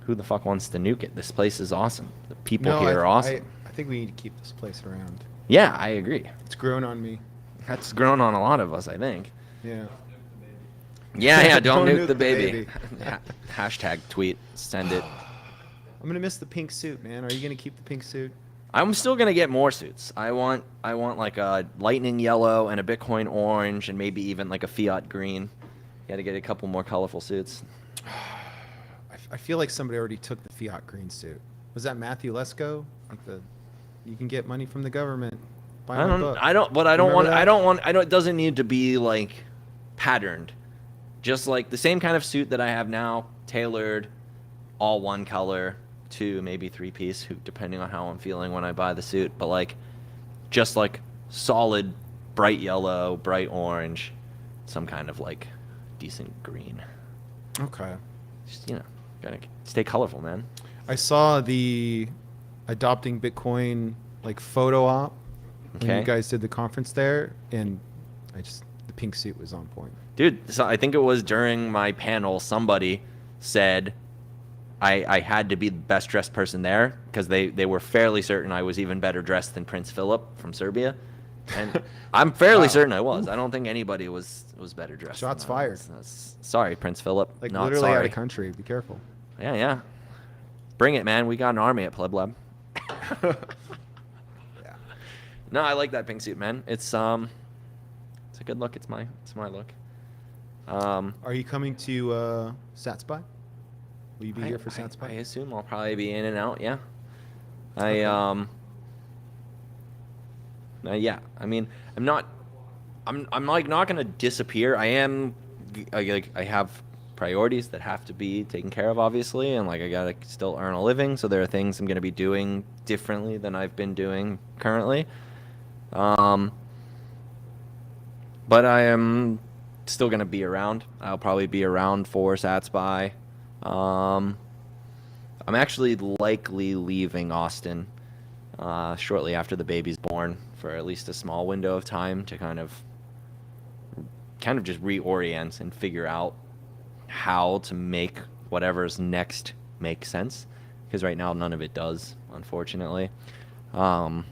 [SPEAKER 4] who the fuck wants to nuke it? This place is awesome. The people here are awesome.
[SPEAKER 5] I think we need to keep this place around.
[SPEAKER 4] Yeah, I agree.
[SPEAKER 5] It's grown on me.
[SPEAKER 4] That's grown on a lot of us, I think.
[SPEAKER 5] Yeah.
[SPEAKER 4] Yeah, don't
[SPEAKER 5] Don't
[SPEAKER 4] nuke the baby.
[SPEAKER 5] baby.
[SPEAKER 4] Hashtag tweet, send it.
[SPEAKER 5] I'm gonna miss the pink suit, man. Are you gonna keep the pink suit?
[SPEAKER 4] I'm still gonna get more suits. I want like a lightning yellow and a Bitcoin orange and maybe even like a fiat green. Got to get a couple more colorful suits.
[SPEAKER 5] I feel like somebody already took the fiat green suit. Was that Matthew Lesko? Like you can get money from the government. Buy my book.
[SPEAKER 4] It doesn't need to be like patterned. Just like the same kind of suit that I have now, tailored, all one color. 2, maybe 3-piece, depending on how I'm feeling when I buy the suit. But like, just like solid, bright yellow, bright orange, some kind of like decent green.
[SPEAKER 5] Okay.
[SPEAKER 4] Just, gotta stay colorful, man.
[SPEAKER 5] I saw the adopting Bitcoin like photo op when you guys did the conference there, and the pink suit was on point.
[SPEAKER 4] Dude, so I think it was during my panel, somebody said I had to be the best dressed person there because they were fairly certain I was even better dressed than Prince Philip from Serbia. And I'm fairly certain I was. I don't think anybody was better dressed.
[SPEAKER 5] Shots fired.
[SPEAKER 4] Sorry, Prince Philip.
[SPEAKER 5] Like,
[SPEAKER 4] not
[SPEAKER 5] literally
[SPEAKER 4] sorry.
[SPEAKER 5] out of country. Be careful.
[SPEAKER 4] Yeah. Bring it, man. We got an army at Pleb Lab.
[SPEAKER 5] Yeah.
[SPEAKER 4] No, I like that pink suit, man. It's a good look. It's my look.
[SPEAKER 5] Are you coming to SatsBuy? Will you be here for
[SPEAKER 4] I
[SPEAKER 5] SatsBuy?
[SPEAKER 4] assume I'll probably be in and out. Yeah. Yeah. I mean, I'm like not gonna disappear. I have priorities that have to be taken care of, obviously, and like I gotta still earn a living. So there are things I'm gonna be doing differently than I've been doing currently. But I am still gonna be around. I'll probably be around for SatsBuy. I'm actually likely leaving Austin shortly after the baby's born for at least a small window of time to kind of just reorient and figure out how to make whatever's next make sense, because right now none of it does, unfortunately.
[SPEAKER 5] Yeah,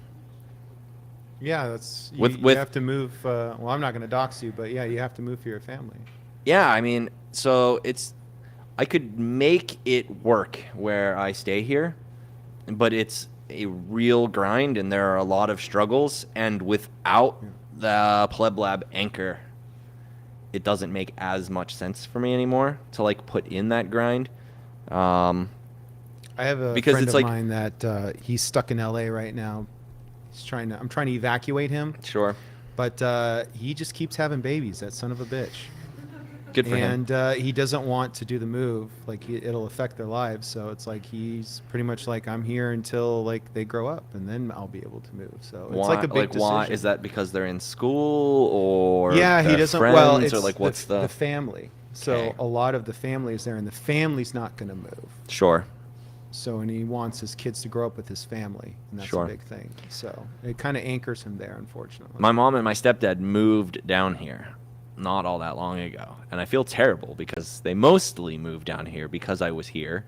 [SPEAKER 5] that's you have to move. Well, I'm not going to dox you, but yeah, you have to move for your family.
[SPEAKER 4] Yeah, I mean, so I could make it work where I stay here, but it's a real grind, and there are a lot of struggles. And without the Pleb Lab anchor, it doesn't make as much sense for me anymore to like put in that grind.
[SPEAKER 5] I have a
[SPEAKER 4] Because
[SPEAKER 5] friend
[SPEAKER 4] it's
[SPEAKER 5] of
[SPEAKER 4] like-
[SPEAKER 5] mine that he's stuck in LA right now. I'm trying to evacuate him,
[SPEAKER 4] Sure,
[SPEAKER 5] but he just keeps having babies. That son of a bitch.
[SPEAKER 4] good for him.
[SPEAKER 5] And he doesn't want to do the move. Like it'll affect their lives. So it's like he's pretty much like, I'm here until like they grow up, and then I'll be able to move. So it's like a big decision.
[SPEAKER 4] Why is that? Because they're in school, or
[SPEAKER 5] Yeah, he
[SPEAKER 4] they're
[SPEAKER 5] doesn't.
[SPEAKER 4] friends,
[SPEAKER 5] Well, it's
[SPEAKER 4] or like what's
[SPEAKER 5] the family. So
[SPEAKER 4] Okay.
[SPEAKER 5] a lot of the family is there, and the family's not going to move.
[SPEAKER 4] Sure.
[SPEAKER 5] So, and he wants his kids to grow up with his family, and that's
[SPEAKER 4] Sure.
[SPEAKER 5] a big thing. So it kind of anchors him there, unfortunately.
[SPEAKER 4] My mom and my stepdad moved down here not all that long ago, and I feel terrible because they mostly moved down here because I was here.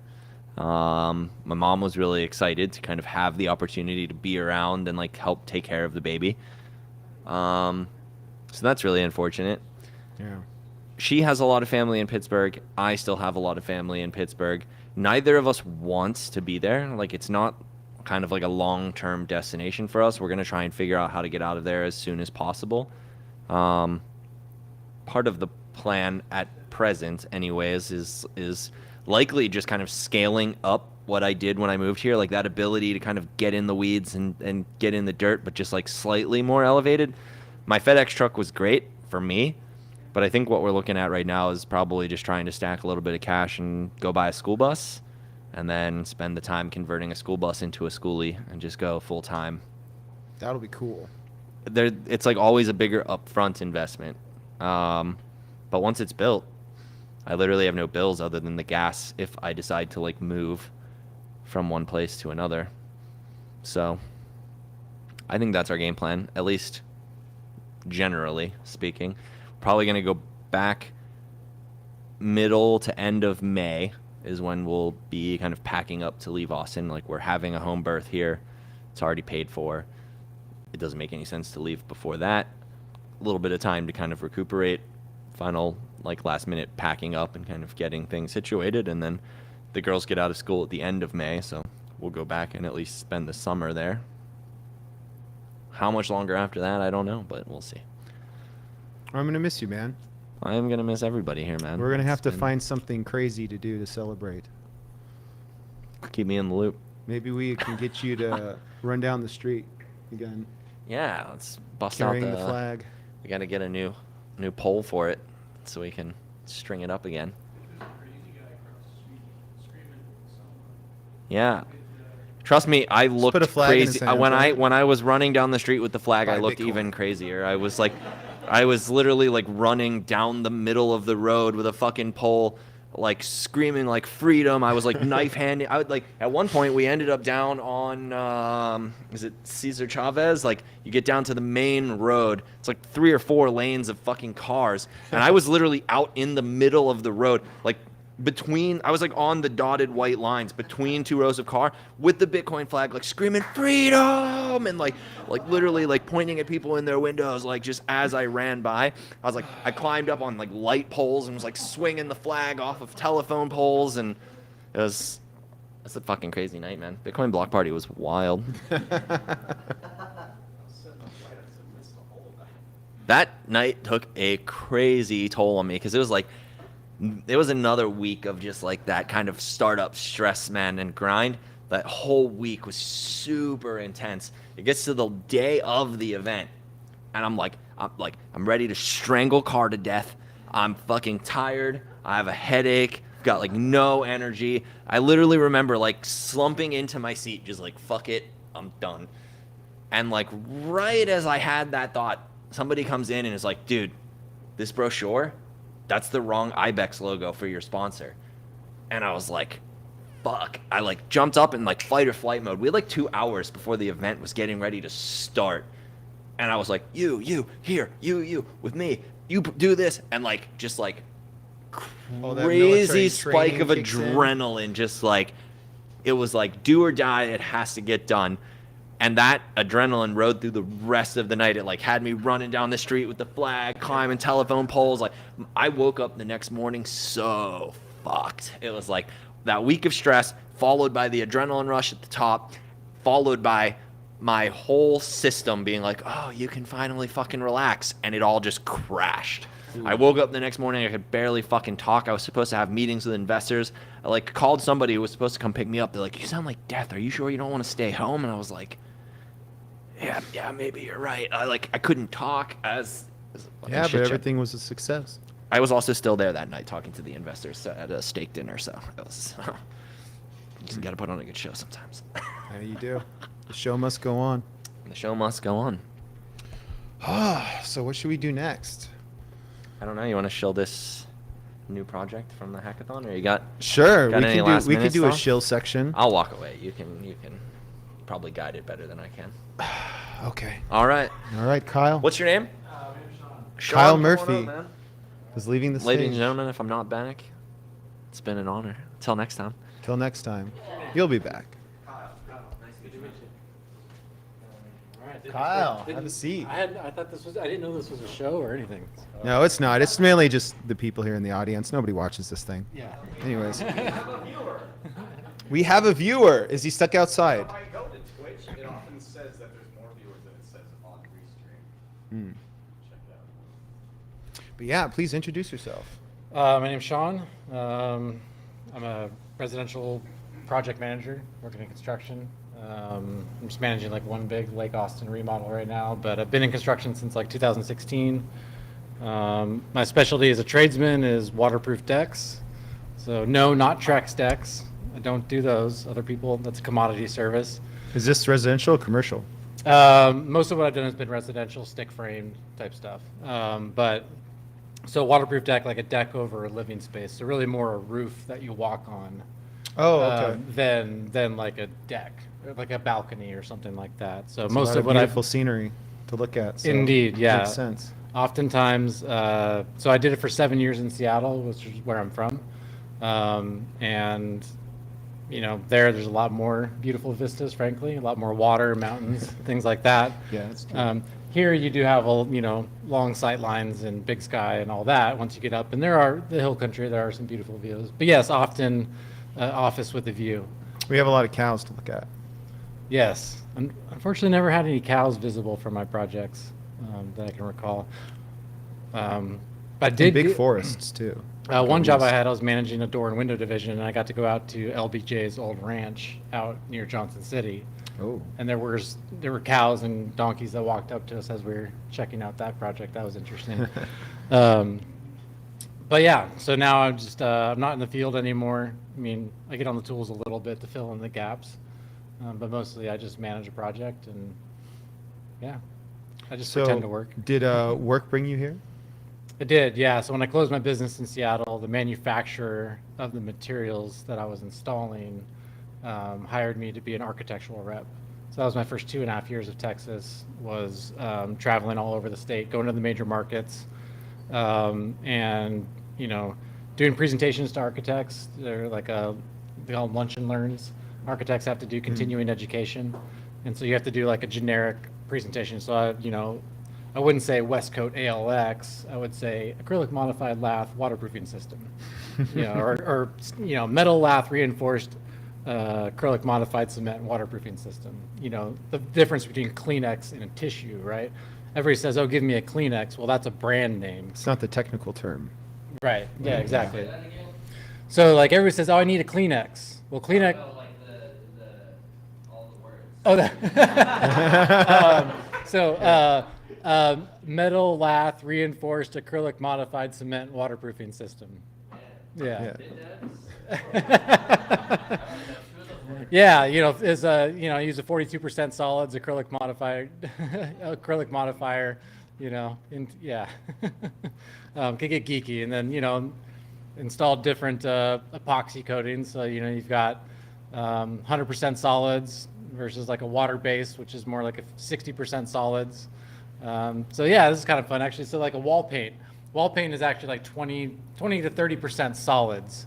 [SPEAKER 4] My mom was really excited to kind of have the opportunity to be around and like help take care of the baby. So that's really unfortunate.
[SPEAKER 5] Yeah.
[SPEAKER 4] She has a lot of family in Pittsburgh. I still have a lot of family in Pittsburgh. Neither of us wants to be there. Like, it's not kind of like a long-term destination for us. We're going to try and figure out how to get out of there as soon as possible. Part of the plan at present, anyways, is likely just kind of scaling up what I did when I moved here, like that ability to kind of get in the weeds and get in the dirt, but just like slightly more elevated. My FedEx truck was great for me, but I think what we're looking at right now is probably just trying to stack a little bit of cash and go buy a school bus, and then spend the time converting a school bus into a schoolie and just go full time.
[SPEAKER 5] That'll be cool.
[SPEAKER 4] It's like always a bigger upfront investment, but once it's built, I literally have no bills other than the gas if I decide to like move from one place to another. So I think that's our game plan, at least generally speaking. Probably going to go back middle to end of May is when we'll be kind of packing up to leave Austin. Like, we're having a home birth here. It's already paid for. It doesn't make any sense to leave before that. A little bit of time to kind of recuperate, final like last minute packing up and kind of getting things situated, and then the girls get out of school at the end of May, so we'll go back and at least spend the summer there. How much longer after that, I don't know, but we'll see.
[SPEAKER 5] I'm gonna miss you, man.
[SPEAKER 4] I am gonna miss everybody here, man.
[SPEAKER 5] We're gonna have
[SPEAKER 4] It's
[SPEAKER 5] to
[SPEAKER 4] been-
[SPEAKER 5] find something crazy to do to celebrate.
[SPEAKER 4] keep me in the loop.
[SPEAKER 5] Maybe we can get you to run down the street again,
[SPEAKER 4] Yeah, let's bust
[SPEAKER 5] carrying
[SPEAKER 4] out
[SPEAKER 5] the flag.
[SPEAKER 4] We gotta get a new pole for it so we can string it up again. Yeah. Trust me, I looked
[SPEAKER 5] put a flag in his
[SPEAKER 4] crazy.
[SPEAKER 5] hands,
[SPEAKER 4] When
[SPEAKER 5] right?
[SPEAKER 4] I was running down the street with the flag, I
[SPEAKER 5] Buy
[SPEAKER 4] looked
[SPEAKER 5] Bitcoin.
[SPEAKER 4] even crazier. I was literally like running down the middle of the road with a fucking pole, like screaming like freedom. I was like knife handing. I would like at one point we ended up down on is it Cesar Chavez? Like, you get down to the main road. It's like 3 or 4 lanes of fucking cars, and I was literally out in the middle of the road, like I was like on the dotted white lines between 2 rows of car with the Bitcoin flag, like screaming freedom, and like literally like pointing at people in their windows, like just as I ran by. I was like, I climbed up on like light poles and was like swinging the flag off of telephone poles, and it's a fucking crazy night, man. Bitcoin block party was wild. That night took a crazy toll on me because it was another week of just like that kind of startup stress, man, and grind. That whole week was super intense. It gets to the day of the event, and I'm ready to strangle Car to death. I'm fucking tired. I have a headache. Got like no energy. I literally remember like slumping into my seat, just like, fuck it, I'm done. And like right as I had that thought, somebody comes in and is like, dude, this brochure, that's the wrong Ibex logo for your sponsor. And I was like, fuck. I like jumped up in like fight or flight mode. We had like 2 hours before the event was getting ready to start. And I was like, you, here, you, with me, you do this. And like, just like
[SPEAKER 5] Oh, that
[SPEAKER 4] crazy
[SPEAKER 5] military
[SPEAKER 4] spike of
[SPEAKER 5] training kicks in.
[SPEAKER 4] adrenaline. Just like, it was like do or die. It has to get done. And that adrenaline rode through the rest of the night. It like had me running down the street with the flag, climbing telephone poles. Like, I woke up the next morning so fucked. It was like that week of stress followed by the adrenaline rush at the top, followed by my whole system being like, oh, you can finally fucking relax. And it all just crashed. I woke up the next morning. I could barely fucking talk. I was supposed to have meetings with investors. I like called somebody who was supposed to come pick me up. They're like, you sound like death. Are you sure you don't want to stay home? And I was like, yeah, maybe you're right. I couldn't talk as
[SPEAKER 5] Yeah, but everything was a success.
[SPEAKER 4] I was also still there that night talking to the investors at a steak dinner. So it was, you just got to put on a good show sometimes.
[SPEAKER 5] Yeah, you do. The show must go on.
[SPEAKER 4] The show must go on.
[SPEAKER 5] So what should we do next?
[SPEAKER 4] I don't know. You want to show this new project from the hackathon, or you got?
[SPEAKER 5] Sure,
[SPEAKER 4] got any last
[SPEAKER 5] we could
[SPEAKER 4] minute
[SPEAKER 5] do a
[SPEAKER 4] stuff?
[SPEAKER 5] shill section.
[SPEAKER 4] I'll walk away. You can probably guide it better than I can.
[SPEAKER 5] Okay.
[SPEAKER 4] All right.
[SPEAKER 5] All right, Kyle.
[SPEAKER 4] What's your name?
[SPEAKER 6] Sean.
[SPEAKER 5] Kyle
[SPEAKER 4] Sean, come on
[SPEAKER 5] Murphy
[SPEAKER 4] up, man.
[SPEAKER 5] is leaving the stage.
[SPEAKER 4] Ladies and gentlemen, if I'm not back, it's been an honor. Until next time.
[SPEAKER 5] Till next time, you'll be back. Kyle, have a seat.
[SPEAKER 6] I didn't know this was a show or anything. So.
[SPEAKER 5] No, it's not. It's mainly just the people here in the audience. Nobody watches this thing.
[SPEAKER 6] Yeah.
[SPEAKER 5] Anyways, we have a viewer. Is he stuck outside?
[SPEAKER 7] If I go to Twitch, it often says that there's more viewers than it says on Restream. Check that out.
[SPEAKER 5] But yeah, please introduce yourself.
[SPEAKER 6] My name's Sean. I'm a residential project manager working in construction. I'm just managing like one big Lake Austin remodel right now, but I've been in construction since like 2016. My specialty as a tradesman is waterproof decks. So no, not Trex decks. I don't do those. Other people, that's a commodity service.
[SPEAKER 5] Is this residential or commercial?
[SPEAKER 6] Most of what I've done has been residential, stick frame type stuff. But so waterproof deck, like a deck over a living space. So really more a roof that you walk on.
[SPEAKER 5] Oh, okay.
[SPEAKER 6] Than like a deck, like a balcony or something like that. So
[SPEAKER 5] It's
[SPEAKER 6] most
[SPEAKER 5] a lot
[SPEAKER 6] of what
[SPEAKER 5] beautiful
[SPEAKER 6] I've
[SPEAKER 5] scenery to look at. So
[SPEAKER 6] Indeed, yeah.
[SPEAKER 5] Makes sense.
[SPEAKER 6] oftentimes, so I did it for 7 years in Seattle, which is where I'm from. And you know, there's a lot more beautiful vistas, frankly, a lot more water, mountains, things like that.
[SPEAKER 5] Yeah, that's true.
[SPEAKER 6] Here you do have long sight lines and big sky and all that once you get up. And there are the hill country, there are some beautiful views. But yes, often office with a view.
[SPEAKER 5] We have a lot of cows to look at.
[SPEAKER 6] Yes. Unfortunately, never had any cows visible for my projects that I can recall. But I did
[SPEAKER 5] Big forests too.
[SPEAKER 6] One job I had, I was managing a door and window division, and I got to go out to LBJ's old ranch out near Johnson City.
[SPEAKER 5] Oh.
[SPEAKER 6] And there were cows and donkeys that walked up to us as we were checking out that project. That was interesting. But yeah, so now I'm just I'm not in the field anymore. I mean, I get on the tools a little bit to fill in the gaps, but mostly I just manage a project, and yeah, I just pretend to work.
[SPEAKER 5] Did work bring you here?
[SPEAKER 6] It did, yeah. So when I closed my business in Seattle, the manufacturer of the materials that I was installing hired me to be an architectural rep. So that was my first 2.5 years of Texas, was traveling all over the state, going to the major markets, and doing presentations to architects. They're like they call them lunch and learns. Architects have to do continuing education, and so you have to do like a generic presentation. So I wouldn't say Westcoat ALX. I would say acrylic modified lath waterproofing system, or metal lath reinforced acrylic modified cement waterproofing system. The difference between Kleenex and a tissue, right? Everybody says, "Oh, give me a Kleenex." Well, that's a brand name.
[SPEAKER 5] It's not the technical term. Right.
[SPEAKER 6] Yeah, exactly. So like everybody says, "Oh, I need a Kleenex." Well, Kleenex.
[SPEAKER 8] Oh, like all the words.
[SPEAKER 6] Oh, that. Metal lath reinforced acrylic modified cement waterproofing system. Yeah. Yeah, I use a 42% solids acrylic modifier, could get geeky, and then installed different epoxy coatings. So you've got 100% solids versus like a water base, which is more like a 60% solids. So yeah, this is kind of fun actually. So like a wall paint is actually like 20 to 30% solids.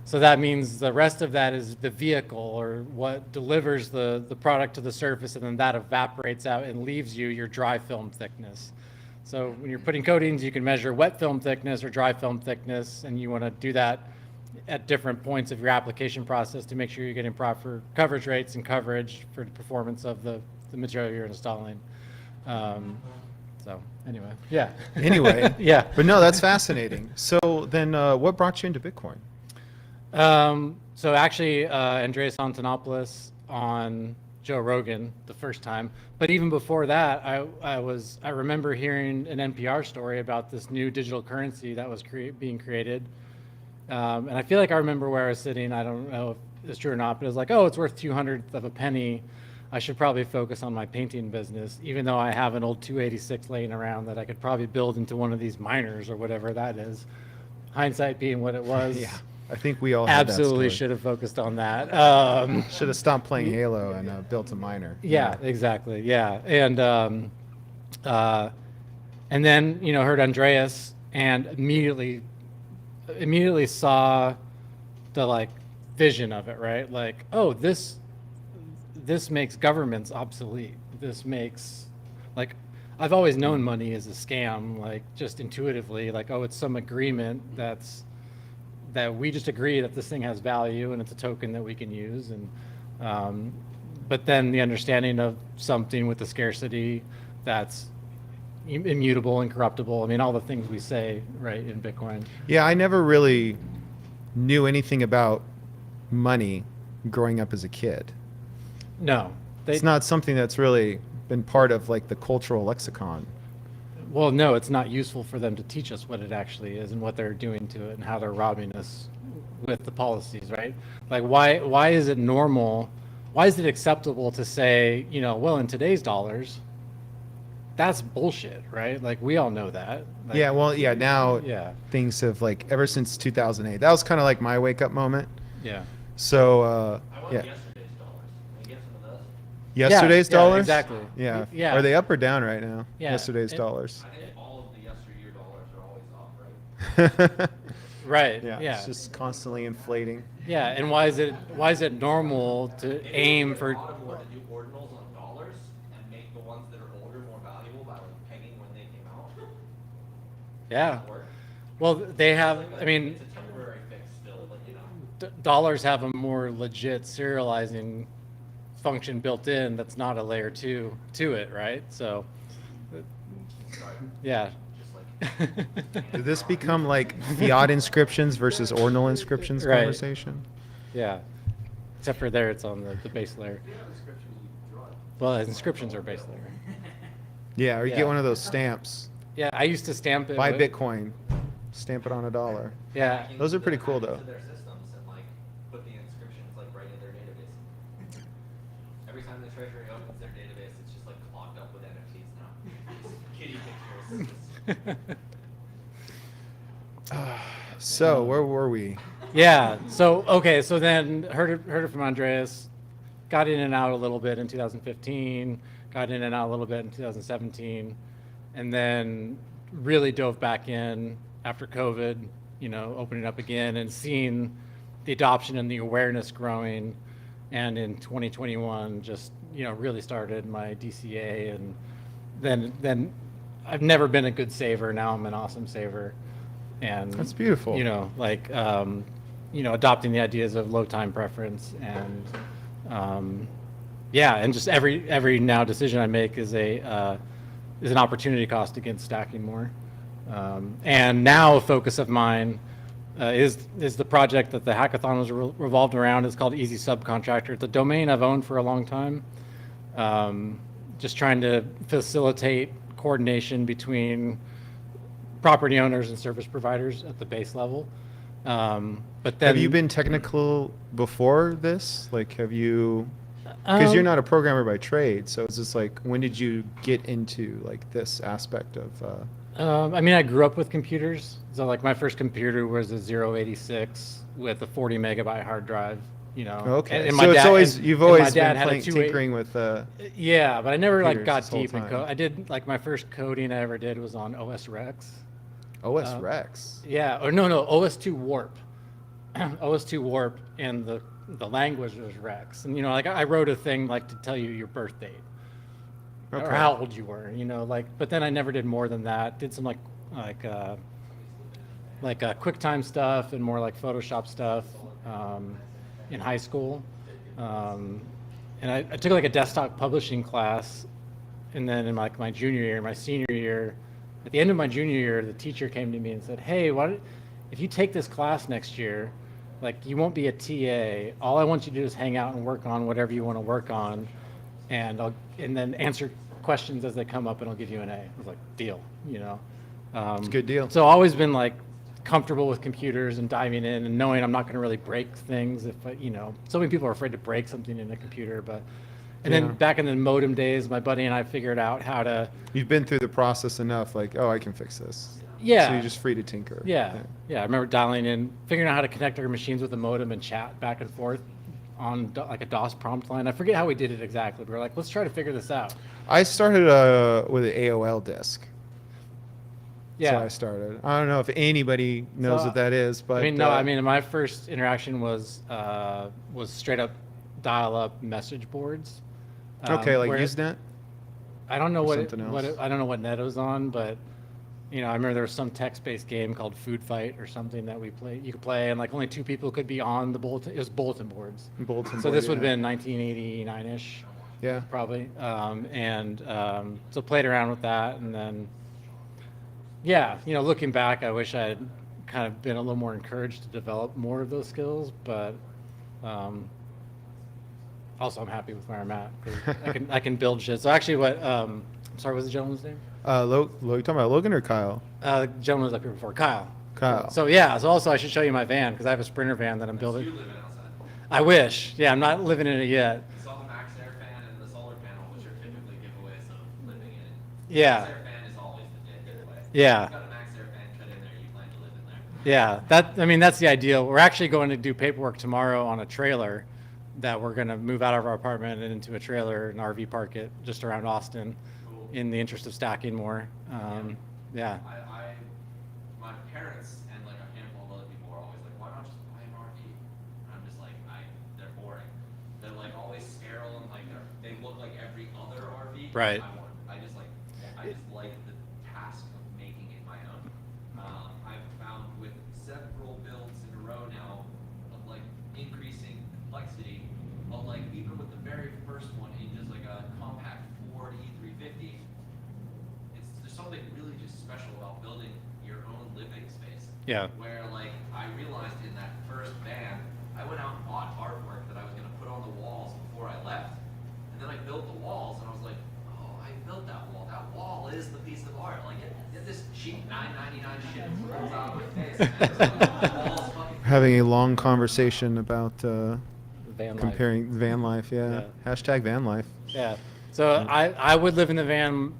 [SPEAKER 6] So that means the rest of that is the vehicle, or what delivers the product to the surface, and then that evaporates out and leaves you your dry film thickness. So when you're putting coatings, you can measure wet film thickness or dry film thickness, and you want to do that at different points of your application process to make sure you're getting proper coverage rates and coverage for the performance of the material you're installing. So anyway, yeah.
[SPEAKER 5] Anyway,
[SPEAKER 6] yeah.
[SPEAKER 5] But no, that's fascinating. So then, what brought you into Bitcoin?
[SPEAKER 6] So actually, Andreas Antonopoulos on Joe Rogan the first time, but even before that, I remember hearing an NPR story about this new digital currency that was being created, and I feel like I remember where I was sitting. I don't know if it's true or not, but it was like, oh, it's worth 2/100th of a penny. I should probably focus on my painting business, even though I have an old 286 laying around that I could probably build into one of these miners or whatever that is. Hindsight being what it was.
[SPEAKER 5] Yeah, I think we all had
[SPEAKER 6] Absolutely
[SPEAKER 5] that
[SPEAKER 6] should have focused on that.
[SPEAKER 5] Should have stopped playing Halo and built a miner.
[SPEAKER 6] Yeah, exactly. Yeah, and then heard Andreas and immediately saw the vision of it, right? Like, oh, this makes governments obsolete. This makes I've always known money is a scam, just intuitively, oh, it's some agreement that we just agree that this thing has value and it's a token that we can use. And but then the understanding of something with the scarcity that's immutable, incorruptible. I mean, all the things we say, right, in Bitcoin.
[SPEAKER 5] Yeah, I never really knew anything about money growing up as a kid.
[SPEAKER 6] No.
[SPEAKER 5] It's not something that's really been part of the cultural lexicon.
[SPEAKER 6] Well, no, it's not useful for them to teach us what it actually is and what they're doing to it and how they're robbing us with the policies, right? Why is it normal? Why is it acceptable to say, well, in today's dollars, that's bullshit, right? We all know that.
[SPEAKER 5] Yeah, well, yeah, now
[SPEAKER 6] Yeah.
[SPEAKER 5] things have ever since 2008. That was kind of my wake up moment.
[SPEAKER 6] Yeah.
[SPEAKER 5] So,
[SPEAKER 7] I want
[SPEAKER 5] yeah.
[SPEAKER 7] yesterday's dollars. Can we get some of those?
[SPEAKER 5] Yesterday's
[SPEAKER 6] Yeah,
[SPEAKER 5] dollars?
[SPEAKER 6] exactly.
[SPEAKER 5] Yeah.
[SPEAKER 6] Yeah.
[SPEAKER 5] Are they up or down right now?
[SPEAKER 6] Yeah.
[SPEAKER 5] Yesterday's dollars.
[SPEAKER 7] I think all of the yesteryear dollars are always off, right?
[SPEAKER 6] Right.
[SPEAKER 5] Yeah,
[SPEAKER 6] Yeah.
[SPEAKER 5] it's just constantly inflating.
[SPEAKER 6] Yeah. And why is it normal to aim for?
[SPEAKER 7] A lot of more to do ordinals on dollars and make the ones that are older more valuable by pegging when they came out.
[SPEAKER 6] Yeah.
[SPEAKER 7] Work.
[SPEAKER 6] Well, they have. I mean,
[SPEAKER 7] It's a temporary fix still, but
[SPEAKER 6] dollars have a more legit serializing function built in that's not a layer 2 to it, right? So, yeah.
[SPEAKER 7] just like
[SPEAKER 5] Did this become fiat inscriptions versus ordinal inscriptions
[SPEAKER 6] Right.
[SPEAKER 5] conversation?
[SPEAKER 6] Yeah. Except for there, it's on the base layer. Well, inscriptions are base layer.
[SPEAKER 5] Yeah, or you
[SPEAKER 6] Yeah.
[SPEAKER 5] get one of those stamps.
[SPEAKER 6] Yeah, I used to stamp it.
[SPEAKER 5] Buy
[SPEAKER 6] with-
[SPEAKER 5] Bitcoin, stamp it on $1.
[SPEAKER 6] Yeah.
[SPEAKER 5] Those are pretty cool, though.
[SPEAKER 7] into their systems and put the inscriptions right in their database. Every time the treasury opens their database, it's just clogged up with NFTs now. Just kitty pictures.
[SPEAKER 5] So, where were we?
[SPEAKER 6] Yeah. So okay. So then heard it from Andreas. Got in and out a little bit in 2015. Got in and out a little bit in 2017, and then really dove back in after COVID. Opening up again and seeing the adoption and the awareness growing. And in 2021, just really started my DCA, and then I've never been a good saver. Now I'm an awesome saver. And
[SPEAKER 5] That's beautiful.
[SPEAKER 6] Adopting the ideas of low time preference and and just every now decision I make is an opportunity cost against stacking more. And now a focus of mine is the project that the hackathon was revolved around. It's called Easy Subcontractor. It's a domain I've owned for a long time. Just trying to facilitate coordination between property owners and service providers at the base level. But then,
[SPEAKER 5] Have you been technical before this? Have you? Because you're not a programmer by trade, so it's just when did you get into this aspect of?
[SPEAKER 6] I grew up with computers. So my first computer was a 086 with a 40 megabyte hard drive.
[SPEAKER 5] Okay,
[SPEAKER 6] And
[SPEAKER 5] so
[SPEAKER 6] my
[SPEAKER 5] it's
[SPEAKER 6] dad-
[SPEAKER 5] always
[SPEAKER 6] and-
[SPEAKER 5] you've
[SPEAKER 6] and my
[SPEAKER 5] always
[SPEAKER 6] dad
[SPEAKER 5] been
[SPEAKER 6] had a
[SPEAKER 5] playing,
[SPEAKER 6] 28
[SPEAKER 5] tinkering with.
[SPEAKER 6] Yeah, but I never
[SPEAKER 5] computers
[SPEAKER 6] got
[SPEAKER 5] this whole
[SPEAKER 6] deep in
[SPEAKER 5] time.
[SPEAKER 6] code. I did my first coding I ever did was on OS Rex.
[SPEAKER 5] OS Rex.
[SPEAKER 6] Yeah, or no, OS2 Warp. OS2 Warp, and the language was Rex. And I wrote a thing to tell you your birth date or
[SPEAKER 5] Okay.
[SPEAKER 6] how old you were. But then I never did more than that. Did some like QuickTime stuff and more like Photoshop stuff in high school. And I took like a desktop publishing class, and then in like my junior year, my senior year, at the end of my junior year, the teacher came to me and said, "Hey, if you take this class next year, like you won't be a TA. All I want you to do is hang out and work on whatever you want to work on, and then answer questions as they come up, and I'll give you an A." I was like, "Deal," you know.
[SPEAKER 5] It's a good deal.
[SPEAKER 6] So I've always been like comfortable with computers and diving in and knowing I'm not going to really break things if you know. So many people are afraid to break something in a computer, but. And then back in the modem days, my buddy and I figured out how to.
[SPEAKER 5] You've been through the process enough, like, oh, I can fix this.
[SPEAKER 6] Yeah.
[SPEAKER 5] So you're just free to tinker.
[SPEAKER 6] Yeah. I remember dialing in, figuring out how to connect our machines with the modem and chat back and forth on like a DOS prompt line. I forget how we did it exactly. But we were like, let's try to figure this out.
[SPEAKER 5] I started with an AOL disk.
[SPEAKER 6] Yeah.
[SPEAKER 5] So I started. I don't know if anybody knows what that is, but
[SPEAKER 6] I mean, my first interaction was straight up dial-up message boards.
[SPEAKER 5] Okay, like
[SPEAKER 6] where-
[SPEAKER 5] Usenet.
[SPEAKER 6] I don't know what
[SPEAKER 5] something else?
[SPEAKER 6] I don't know what net it was on, but you know, I remember there was some text-based game called Food Fight or something that we play. You could play, and like only 2 people could be on the bulletin. It was bulletin boards.
[SPEAKER 5] Bulletin
[SPEAKER 6] So
[SPEAKER 5] board,
[SPEAKER 6] this would have
[SPEAKER 5] yeah.
[SPEAKER 6] been 1989-ish,
[SPEAKER 5] Yeah.
[SPEAKER 6] probably. So played around with that, and then yeah, you know, looking back, I wish I had kind of been a little more encouraged to develop more of those skills, but. Also, I'm happy with where I'm at. 'Cause I can build shit. So actually, sorry, what's the gentleman's name?
[SPEAKER 5] You talking about Logan or Kyle?
[SPEAKER 6] Gentleman was up here before, Kyle.
[SPEAKER 5] Kyle.
[SPEAKER 6] So yeah, so also I should show you my van because I have a Sprinter van that I'm building.
[SPEAKER 7] You living outside.
[SPEAKER 6] I wish. Yeah, I'm not living in it yet.
[SPEAKER 7] You saw the Max Air fan and the solar panel, which are typically giveaways of living in it.
[SPEAKER 6] Yeah.
[SPEAKER 7] Max Air fan is always the dead giveaway.
[SPEAKER 6] Yeah.
[SPEAKER 7] You've got a Max Air fan cut in there, you plan to live in there.
[SPEAKER 6] Yeah, that's the ideal. We're actually going to do paperwork tomorrow on a trailer that we're going to move out of our apartment and into a trailer and RV park it just around Austin
[SPEAKER 7] Cool.
[SPEAKER 6] in the interest of stacking more. Yeah.
[SPEAKER 7] My parents and like a handful of other people are always like, why not just buy an RV? And I'm just like, they're boring. They're like always sterile and like they look like every other RV.
[SPEAKER 6] Right.
[SPEAKER 7] I just like the task of making it my own. I've found with several builds in a row now of like increasing complexity, but like even with the very first one in just like a compact Ford E350, there's something really just special about building your own living space.
[SPEAKER 6] Yeah.
[SPEAKER 7] Where like I realized in that first van, I went out and bought artwork that I was gonna put on the walls before I left, and then I built the walls, and I was like, oh, I built that wall. That wall is the piece of art. Like get this cheap $9.99 shit throws out of my face. And it's like, the wall's fucking
[SPEAKER 5] Having a long conversation about
[SPEAKER 6] Van life.
[SPEAKER 5] comparing van life. Yeah. Hashtag van life.
[SPEAKER 6] Yeah. So I would live in the van.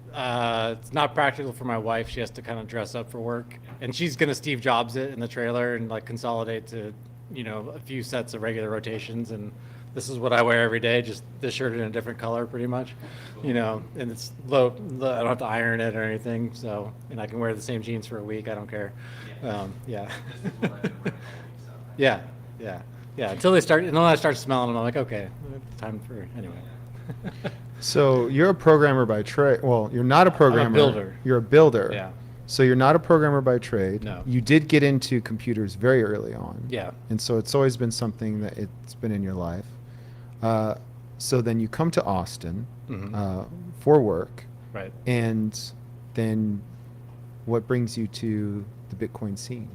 [SPEAKER 6] It's not practical for my wife. She has to kind of dress up for work, and she's gonna Steve Jobs it in the trailer and like consolidate to, you know, a few sets of regular rotations. And this is what I wear every day, just this shirt in a different color, pretty much, you know. And it's low. I don't have to iron it or anything. So, and I can wear the same jeans for a week. I don't care. Yeah.
[SPEAKER 7] This is what I've been wearing all week, so.
[SPEAKER 6] Yeah. Until I start smelling them, I'm like, okay, time for anyway.
[SPEAKER 5] So you're a programmer by trade. Well, you're not a programmer.
[SPEAKER 6] builder.
[SPEAKER 5] You're a builder.
[SPEAKER 6] Yeah.
[SPEAKER 5] So you're not a programmer by trade.
[SPEAKER 6] No.
[SPEAKER 5] You did get into computers very early on.
[SPEAKER 6] Yeah.
[SPEAKER 5] And so it's always been something that it's been in your life. So then you come to Austin for work.
[SPEAKER 6] Right.
[SPEAKER 5] And then what brings you to the Bitcoin scene?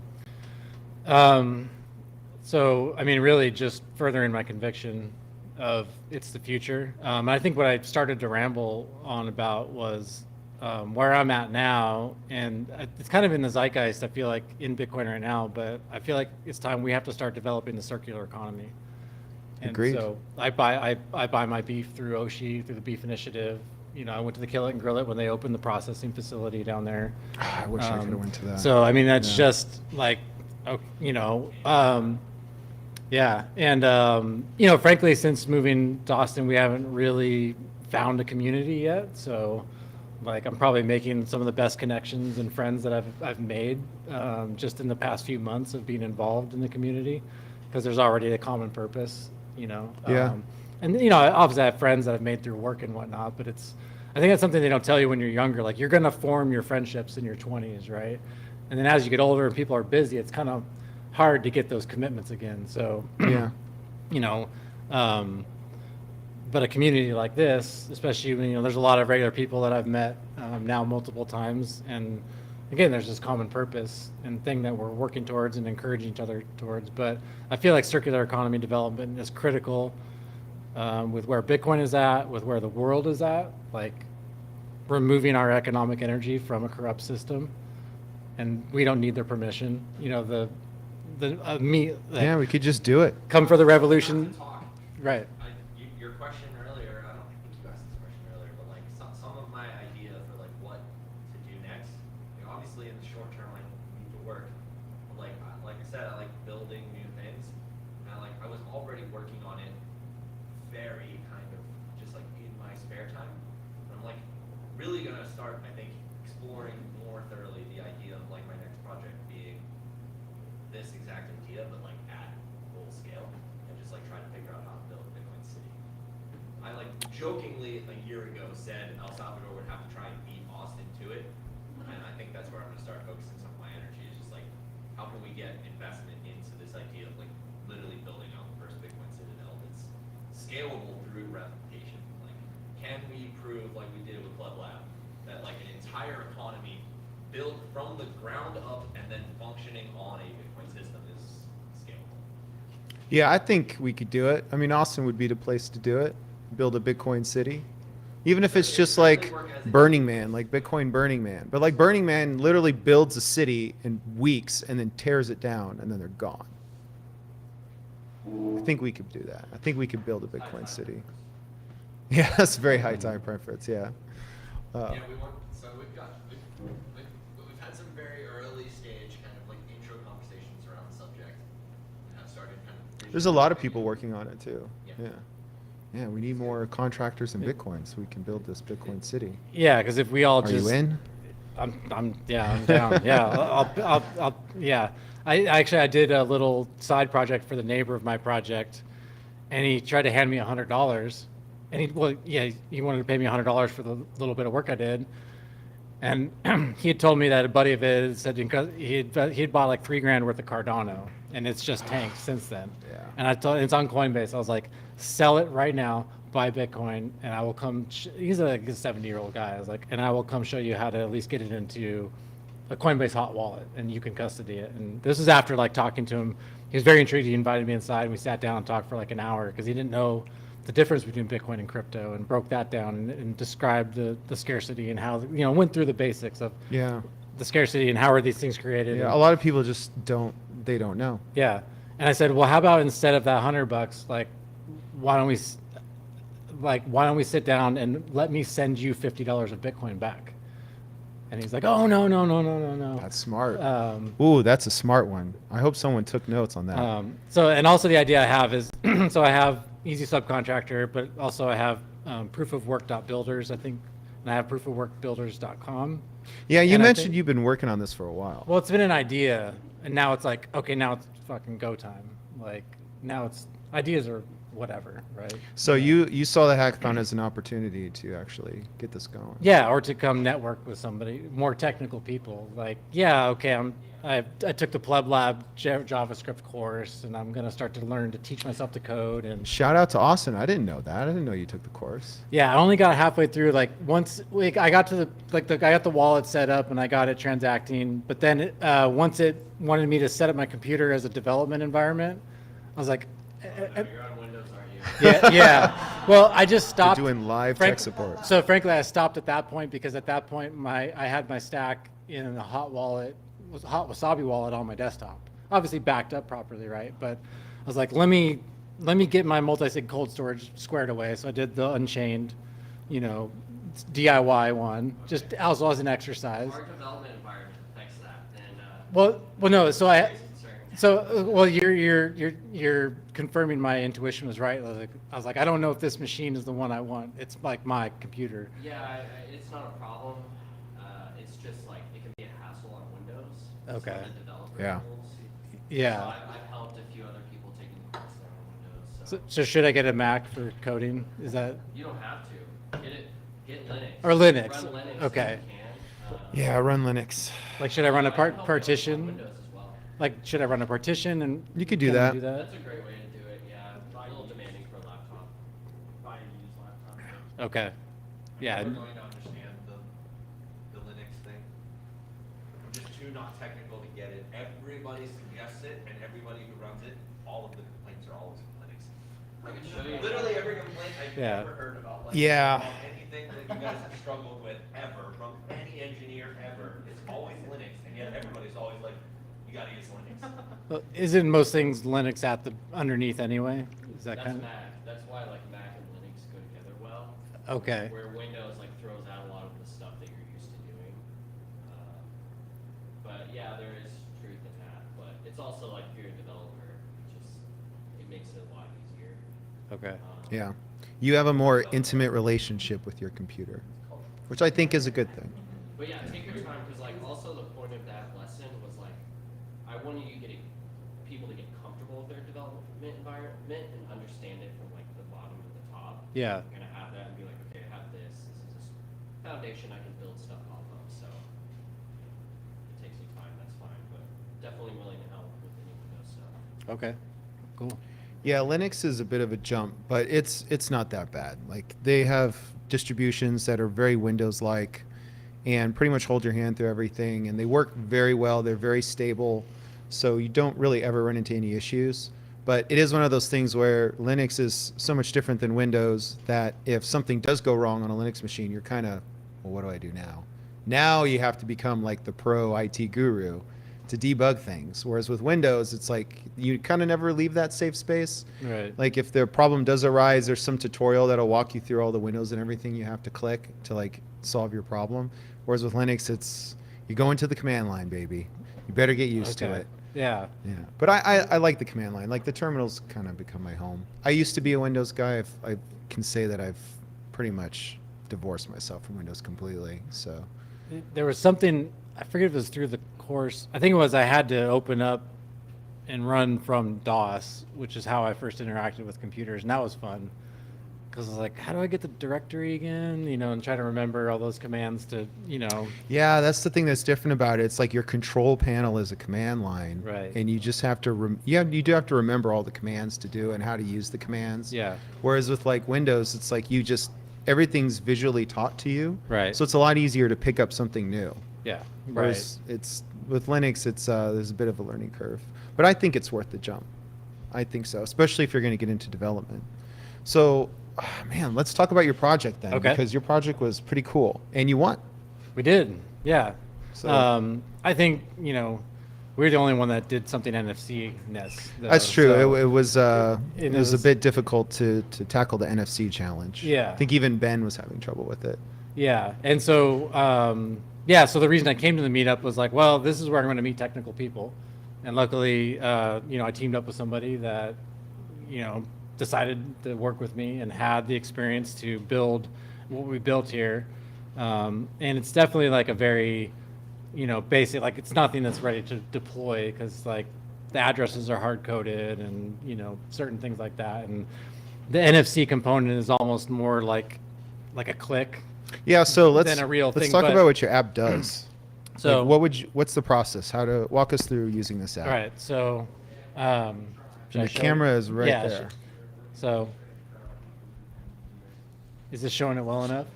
[SPEAKER 6] So, I mean, really just furthering my conviction of it's the future. And I think what I started to ramble on about was where I'm at now. And it's kind of in the zeitgeist, I feel like, in Bitcoin right now. But I feel like it's time we have to start developing the circular economy. And
[SPEAKER 5] Agreed.
[SPEAKER 6] so I buy my beef through Oshi, through the Beef Initiative. You know, I went to the Kill It and Grill It when they opened the processing facility down there.
[SPEAKER 5] I wish I could have went to that.
[SPEAKER 6] So I mean, that's
[SPEAKER 5] Yeah.
[SPEAKER 6] just like, you know, yeah. And you know, frankly, since moving to Austin, we haven't really found a community yet. So, like, I'm probably making some of the best connections and friends that I've made just in the past few months of being involved in the community, because there's already a common purpose, you know.
[SPEAKER 5] Yeah.
[SPEAKER 6] And you know, obviously, I have friends that I've made through work and whatnot, but I think that's something they don't tell you when you're younger. Like, you're gonna form your friendships in your 20s, right? And then as you get older and people are busy, it's kind of hard to get those commitments again. So,
[SPEAKER 5] Yeah.
[SPEAKER 6] you know, but a community like this, especially when, there's a lot of regular people that I've met now multiple times. And again, there's this common purpose and thing that we're working towards and encouraging each other towards. But I feel like circular economy development is critical with where Bitcoin is at, with where the world is at, like removing our economic energy from a corrupt system. And we don't need their permission.
[SPEAKER 5] Yeah, we could just do it.
[SPEAKER 6] Come for the revolution.
[SPEAKER 7] Talk.
[SPEAKER 6] Right.
[SPEAKER 7] Your question earlier, I don't think you asked this question earlier, but like some of my idea for like what to do next. Obviously, in the short term, I need to work. But like I said, I like building new things, and I was already working on it, very kind of just like in my spare time. And I'm like really gonna start, I think, exploring more thoroughly the idea of like my next project being this exact idea, but like at full scale, and just like trying to figure out how to build Bitcoin City. I like jokingly a year ago said El Salvador would have to try and beat Austin to it, and I think that's where I'm gonna start focusing some of my energy. Is just like how can we get investment into this idea of like literally building out the first Bitcoin citadel that's scalable through replication. Like, can we prove like we did with Pleb Lab that like an entire economy built from the ground up and then functioning on a Bitcoin system is scalable?
[SPEAKER 5] Yeah, I think we could do it. I mean, Austin would be the place to do it. Build a Bitcoin city. Even if it's just like Burning Man, like Bitcoin Burning Man. But like Burning Man literally builds a city in weeks and then tears it down and then they're gone. I think we could do that. I think we could build a Bitcoin city. Yeah, that's very high time preference, yeah.
[SPEAKER 7] Yeah, we've had some very early stage kind of like intro conversations around the subject, and have started kind of.
[SPEAKER 5] There's a lot of people working on it too.
[SPEAKER 7] Yeah.
[SPEAKER 5] Yeah. Yeah, we need more contractors in Bitcoin so we can build this Bitcoin city.
[SPEAKER 6] Yeah, because if we all
[SPEAKER 5] Are
[SPEAKER 6] just.
[SPEAKER 5] you in?
[SPEAKER 6] I'm down. Yeah, I'll yeah. I did a little side project for the neighbor of my project, and he tried to hand me $100, and he wanted to pay me $100 for the little bit of work I did, and he had told me that a buddy of his said he'd bought like $3,000 worth of Cardano, and it's just tanked since then.
[SPEAKER 5] Yeah.
[SPEAKER 6] And I told it's on Coinbase. I was like, sell it right now, buy Bitcoin, and I will come. He's a 70-year-old guy. I was like, and I will come show you how to at least get it into a Coinbase hot wallet, and you can custody it. And this is after like talking to him. He was very intrigued. He invited me inside, and we sat down and talked for like an hour because he didn't know the difference between Bitcoin and crypto, and broke that down and described the scarcity and how went through the basics of
[SPEAKER 5] Yeah.
[SPEAKER 6] the scarcity and how are these things created.
[SPEAKER 5] Yeah,
[SPEAKER 6] and,
[SPEAKER 5] a lot of people just don't know.
[SPEAKER 6] yeah. And I said, well, how about instead of that $100, like, why don't we sit down and let me send you $50 of Bitcoin back? And he's like, oh, no.
[SPEAKER 5] That's smart. Ooh, that's a smart one. I hope someone took notes on that.
[SPEAKER 6] So, and also the idea I have is, so I have Easy Subcontractor, but also I have proofofwork.builders, I think, and I have proofofworkbuilders.com.
[SPEAKER 5] Yeah, you
[SPEAKER 6] and I
[SPEAKER 5] mentioned
[SPEAKER 6] think-
[SPEAKER 5] you've been working on this for a while.
[SPEAKER 6] Well, it's been an idea, and now it's like, okay, now it's fucking go time. Like, now it's, ideas are whatever, right?
[SPEAKER 5] So you saw the hackathon as an opportunity to actually get this going.
[SPEAKER 6] Yeah, or to come network with somebody, more technical people. Like, yeah, okay, I took the Pleb Lab JavaScript course, and I'm gonna start to learn to teach myself to code. And
[SPEAKER 5] Shout out to Austin. I didn't know that. I didn't know you took the course.
[SPEAKER 6] yeah, I only got halfway through. Like I got to I got the wallet set up and I got it transacting. But then once it wanted me to set up my computer as a development environment, I was like,
[SPEAKER 7] You're on Windows, aren't you?
[SPEAKER 6] yeah. Well, I just stopped
[SPEAKER 5] doing live tech support.
[SPEAKER 6] So frankly, I stopped at that point because at that point I had my stack in a hot Wasabi wallet on my desktop, obviously backed up properly, right? But I was like, let me get my multi-sig cold storage squared away. So I did the Unchained, DIY one, just also as an exercise.
[SPEAKER 7] Our development environment affects that, and
[SPEAKER 6] Well, no. So I.
[SPEAKER 7] concern.
[SPEAKER 6] Well, you're confirming my intuition was right. I was like, I don't know if this machine is the one I want. It's like my computer.
[SPEAKER 7] Yeah, it's not a problem. It's just like it can be a hassle on Windows.
[SPEAKER 6] Okay.
[SPEAKER 7] Some of the developer
[SPEAKER 5] Yeah.
[SPEAKER 7] tools.
[SPEAKER 6] Yeah.
[SPEAKER 7] So I've helped a few other people taking the course there on Windows.
[SPEAKER 6] So, so should I get a Mac for coding? Is that
[SPEAKER 7] You don't have to. Get Linux.
[SPEAKER 6] Or Linux.
[SPEAKER 7] Run Linux
[SPEAKER 6] Okay.
[SPEAKER 7] if you
[SPEAKER 5] Yeah, run Linux.
[SPEAKER 6] Like, should I run a
[SPEAKER 7] I can help you
[SPEAKER 6] partition?
[SPEAKER 7] on Windows as well.
[SPEAKER 6] Like, should I run a partition and
[SPEAKER 5] You could do
[SPEAKER 6] can I
[SPEAKER 5] that.
[SPEAKER 7] That's a great way to do it. Yeah, a little demanding for a laptop.
[SPEAKER 9] Buy a used laptop.
[SPEAKER 6] Okay. Yeah.
[SPEAKER 7] We're going to understand the Linux thing. I'm just too not technical to get it. Everybody suggests it, and everybody who runs it, all of the complaints are always Linux. I can show you literally every complaint I've
[SPEAKER 6] Yeah.
[SPEAKER 7] ever heard about. Like,
[SPEAKER 5] Yeah.
[SPEAKER 7] about anything that you guys have struggled with ever from any engineer ever. It's always Linux, and yet everybody's always like, you got to use Linux.
[SPEAKER 6] Well, isn't most things Linux at the underneath anyway? Is that
[SPEAKER 7] That's
[SPEAKER 6] kind of
[SPEAKER 7] Mac. That's why like Mac and Linux go together well.
[SPEAKER 6] okay?
[SPEAKER 7] Where Windows like throws out a lot of the stuff that you're used to doing. But yeah, there is truth in that. But it's also like if you're a developer, it makes it a lot easier.
[SPEAKER 6] Okay.
[SPEAKER 5] Yeah. You have a more intimate relationship with your computer, which I think is a good thing.
[SPEAKER 7] But yeah, take your time because like also the point of that lesson was like I wanted you getting people to get comfortable with their development environment and understand it from like the bottom to the top.
[SPEAKER 6] Yeah.
[SPEAKER 7] You're gonna have that and be like, okay, I have this. This is a foundation I can build stuff off of. So if it takes you time, that's fine. But definitely willing to help with any of those stuff.
[SPEAKER 6] Okay. Cool.
[SPEAKER 5] Yeah, Linux is a bit of a jump, but it's not that bad. Like they have distributions that are very Windows-like and pretty much hold your hand through everything, and they work very well. They're very stable, so you don't really ever run into any issues. But it is one of those things where Linux is so much different than Windows that if something does go wrong on a Linux machine, you're kind of, well, what do I do now? Now you have to become like the pro IT guru to debug things. Whereas with Windows, it's like you kind of never leave that safe space.
[SPEAKER 6] Right.
[SPEAKER 5] Like if the problem does arise, there's some tutorial that'll walk you through all the windows and everything you have to click to like solve your problem. Whereas with Linux, it's you go into the command line, baby. You better get used to
[SPEAKER 6] Okay.
[SPEAKER 5] it.
[SPEAKER 6] Yeah.
[SPEAKER 5] Yeah, but I like the command line. Like the terminals kind of become my home. I used to be a Windows guy. I can say that I've pretty much divorced myself from Windows completely. So
[SPEAKER 6] There was something, I forget if it was through the course. I think it was I had to open up and run from DOS, which is how I first interacted with computers, and that was fun. Because I was like, how do I get the directory again? You know, and try to remember all those commands to, you know.
[SPEAKER 5] yeah, that's the thing that's different about it. It's like your control panel is a command line,
[SPEAKER 6] Right.
[SPEAKER 5] And you just have to you do have to remember all the commands to do and how to use the commands.
[SPEAKER 6] Yeah.
[SPEAKER 5] Whereas with like Windows, it's like you just everything's visually taught to you.
[SPEAKER 6] Right.
[SPEAKER 5] So it's a lot easier to pick up something new.
[SPEAKER 6] Yeah. Right.
[SPEAKER 5] Whereas it's with Linux, it's there's a bit of a learning curve, but I think it's worth the jump. I think so, especially if you're going to get into development. So, man, let's talk about your project then,
[SPEAKER 6] Okay.
[SPEAKER 5] because your project was pretty cool and you won.
[SPEAKER 6] We did. Yeah.
[SPEAKER 5] So-
[SPEAKER 6] I think, you know, we're the only one that did something NFC-ness.
[SPEAKER 5] That's true.
[SPEAKER 6] So,
[SPEAKER 5] It was a
[SPEAKER 6] was-
[SPEAKER 5] bit difficult to tackle the NFC challenge.
[SPEAKER 6] Yeah.
[SPEAKER 5] I think even Ben was having trouble with it.
[SPEAKER 6] yeah. And so, so the reason I came to the meetup was like, well, this is where I'm going to meet technical people. And luckily, you know, I teamed up with somebody that, you know, decided to work with me and had the experience to build what we built here. And it's definitely like a very, you know, basic, like it's nothing that's ready to deploy because like the addresses are hard coded and, you know, certain things like that. And the NFC component is almost more like a click.
[SPEAKER 5] Yeah. So let's
[SPEAKER 6] Than a real
[SPEAKER 5] let's
[SPEAKER 6] thing,
[SPEAKER 5] talk
[SPEAKER 6] but-
[SPEAKER 5] about what your app does.
[SPEAKER 6] So
[SPEAKER 5] Like, what's the process? How to walk us through using this app?
[SPEAKER 6] all right. So, should I
[SPEAKER 5] And the
[SPEAKER 6] show
[SPEAKER 5] camera
[SPEAKER 6] it?
[SPEAKER 5] is right
[SPEAKER 6] Yeah,
[SPEAKER 5] there.
[SPEAKER 6] So, is this showing it well enough?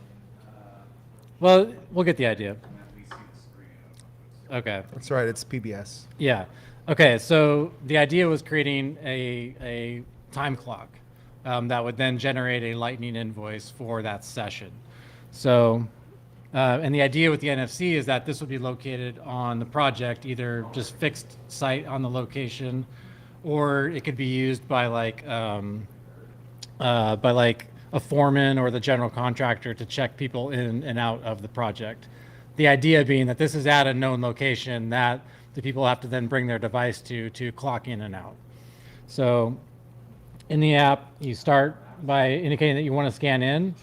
[SPEAKER 6] Well, we'll get the idea. Okay.
[SPEAKER 5] That's right. It's PBS.
[SPEAKER 6] Yeah. Okay. So the idea was creating a time clock that would then generate a Lightning invoice for that session. So, and the idea with the NFC is that this would be located on the project, either just fixed site on the location, or it could be used by like a foreman or the general contractor to check people in and out of the project. The idea being that this is at a known location that the people have to then bring their device to clock in and out. So in the app, you start by indicating that you want to scan in,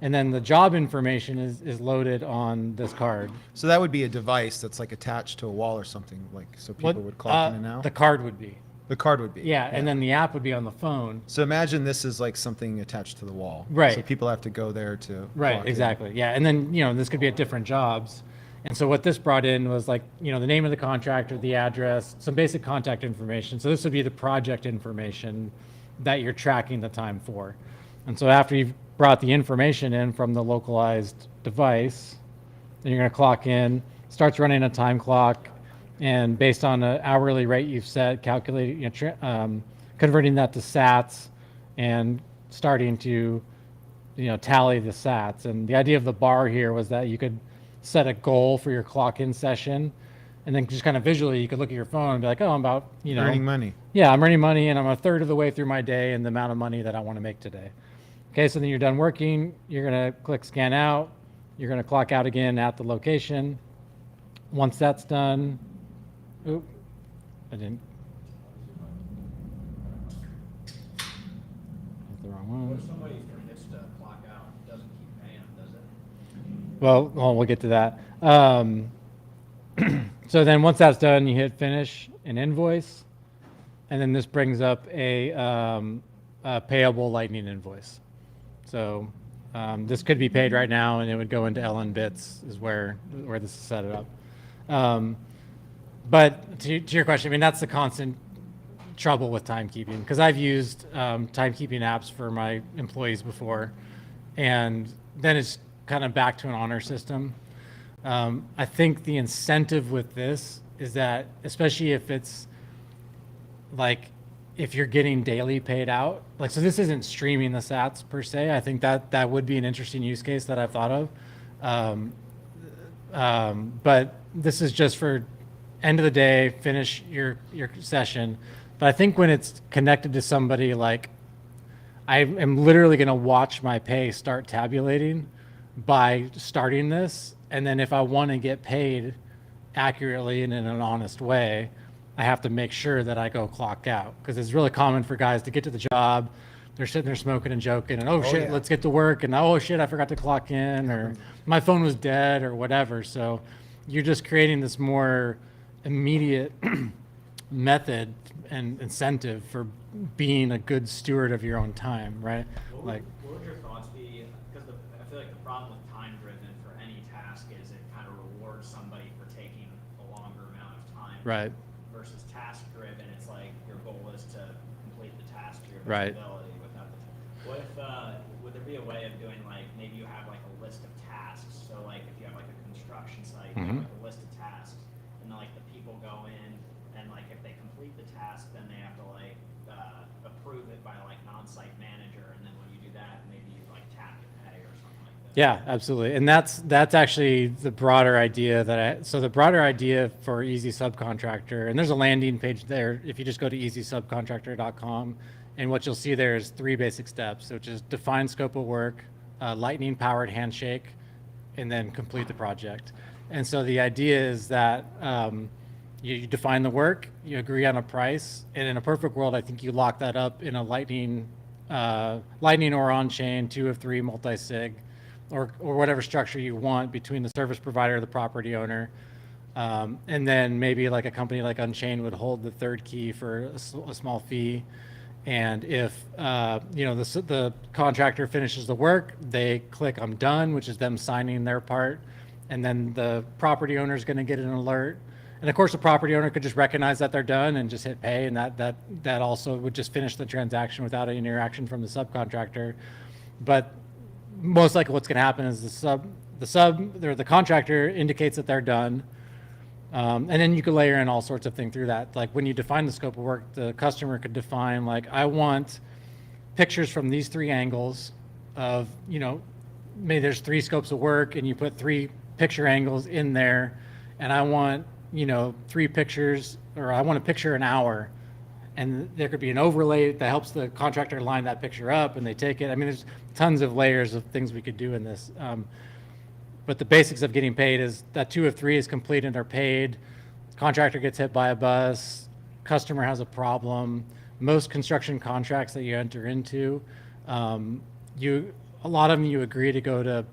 [SPEAKER 6] and then the job information is loaded on this card.
[SPEAKER 5] So that would be a device that's like attached to a wall or something, like so people would clock in and out.
[SPEAKER 6] The card would be.
[SPEAKER 5] The card would be.
[SPEAKER 6] Yeah, and then the app would be on the phone.
[SPEAKER 5] So imagine this is like something attached to the wall.
[SPEAKER 6] Right.
[SPEAKER 5] So people have to go there to.
[SPEAKER 6] Right,
[SPEAKER 5] clock in.
[SPEAKER 6] exactly. Yeah, and then, you know, this could be at different jobs. And so what this brought in was like, the name of the contractor, the address, some basic contact information. So this would be the project information that you're tracking the time for. And so after you've brought the information in from the localized device, then you're going to clock in, starts running a time clock, and based on an hourly rate you've set, calculating, converting that to sats and starting to, tally the sats. And the idea of the bar here was that you could set a goal for your clock in session, and then just kind of visually you could look at your phone and be like, oh, I'm about,
[SPEAKER 5] Earning money.
[SPEAKER 6] yeah, I'm earning money and I'm a third of the way through my day and the amount of money that I want to make today. Okay, so then you're done working, you're going to click scan out, you're going to clock out again at the location. Once that's done, oop, I didn't. Hit the wrong one.
[SPEAKER 9] What if somebody forgets to clock out, doesn't keep paying them, does it?
[SPEAKER 6] Well, we'll get to that. So then once that's done, you hit finish and invoice. And then this brings up a payable Lightning invoice. So this could be paid right now, and it would go into LN bits is where this is set up. But to your question, I mean, that's the constant trouble with timekeeping, because I've used timekeeping apps for my employees before, and then it's kind of back to an honor system. I think the incentive with this is that, especially if it's like, if you're getting daily paid out, like, so this isn't streaming the sats per se. I think that would be an interesting use case that I've thought of. But this is just for end of the day, finish your session. But I think when it's connected to somebody, like, I am literally going to watch my pay start tabulating by starting this. And then if I want to get paid accurately and in an honest way, I have to make sure that I go clock out, because it's really common for guys to get to the job, they're sitting there smoking and joking, and oh shit,
[SPEAKER 5] yeah.
[SPEAKER 6] let's get to work, and oh shit, I forgot to clock in, or my phone was dead, or whatever. So you're just creating this more immediate method and incentive for being a good steward of your own time, right? Like,
[SPEAKER 9] What would your thoughts be? Because I feel like the problem with time driven for any task is it kind of rewards somebody for taking a longer amount of time.
[SPEAKER 6] right.
[SPEAKER 9] Versus task driven, it's like your goal is to complete the task to your best
[SPEAKER 6] Right.
[SPEAKER 9] ability without the. What if would there be a way of doing, like, maybe you have like a list of tasks? So like if you have like a construction site, you have like a list of tasks, and then like the people go in, and like if they complete the task, then they have to like approve it by like an on-site manager, and then when you do that, maybe you like tap your pay or something like that.
[SPEAKER 6] Yeah, absolutely. And that's actually the broader idea so the broader idea for Easy Subcontractor, and there's a landing page there if you just go to easysubcontractor.com, and what you'll see there is 3 basic steps, which is define scope of work, lightning powered handshake, and then complete the project. And so the idea is that you define the work, you agree on a price, and in a perfect world, I think you lock that up in a lightning or on-chain 2 of 3 multi-sig, or whatever structure you want between the service provider, the property owner, and then maybe like a company like Unchained would hold the third key for a small fee. And if the contractor finishes the work, they click "I'm done," which is them signing their part, and then the property owner is going to get an alert. And of course, the property owner could just recognize that they're done and just hit pay, and that also would just finish the transaction without any interaction from the subcontractor. But most likely what's going to happen is the contractor indicates that they're done. And then you could layer in all sorts of things through that. Like when you define the scope of work, the customer could define, like, I want pictures from these 3 angles of, maybe there's 3 scopes of work and you put 3 picture angles in there. And I want, 3 pictures, or I want a picture an hour. And there could be an overlay that helps the contractor line that picture up, and they take it. I mean, there's tons of layers of things we could do in this. But the basics of getting paid is that 2 of 3 is complete and are paid. Contractor gets hit by a bus. Customer has a problem. Most construction contracts that you enter into, a lot of them you agree to go to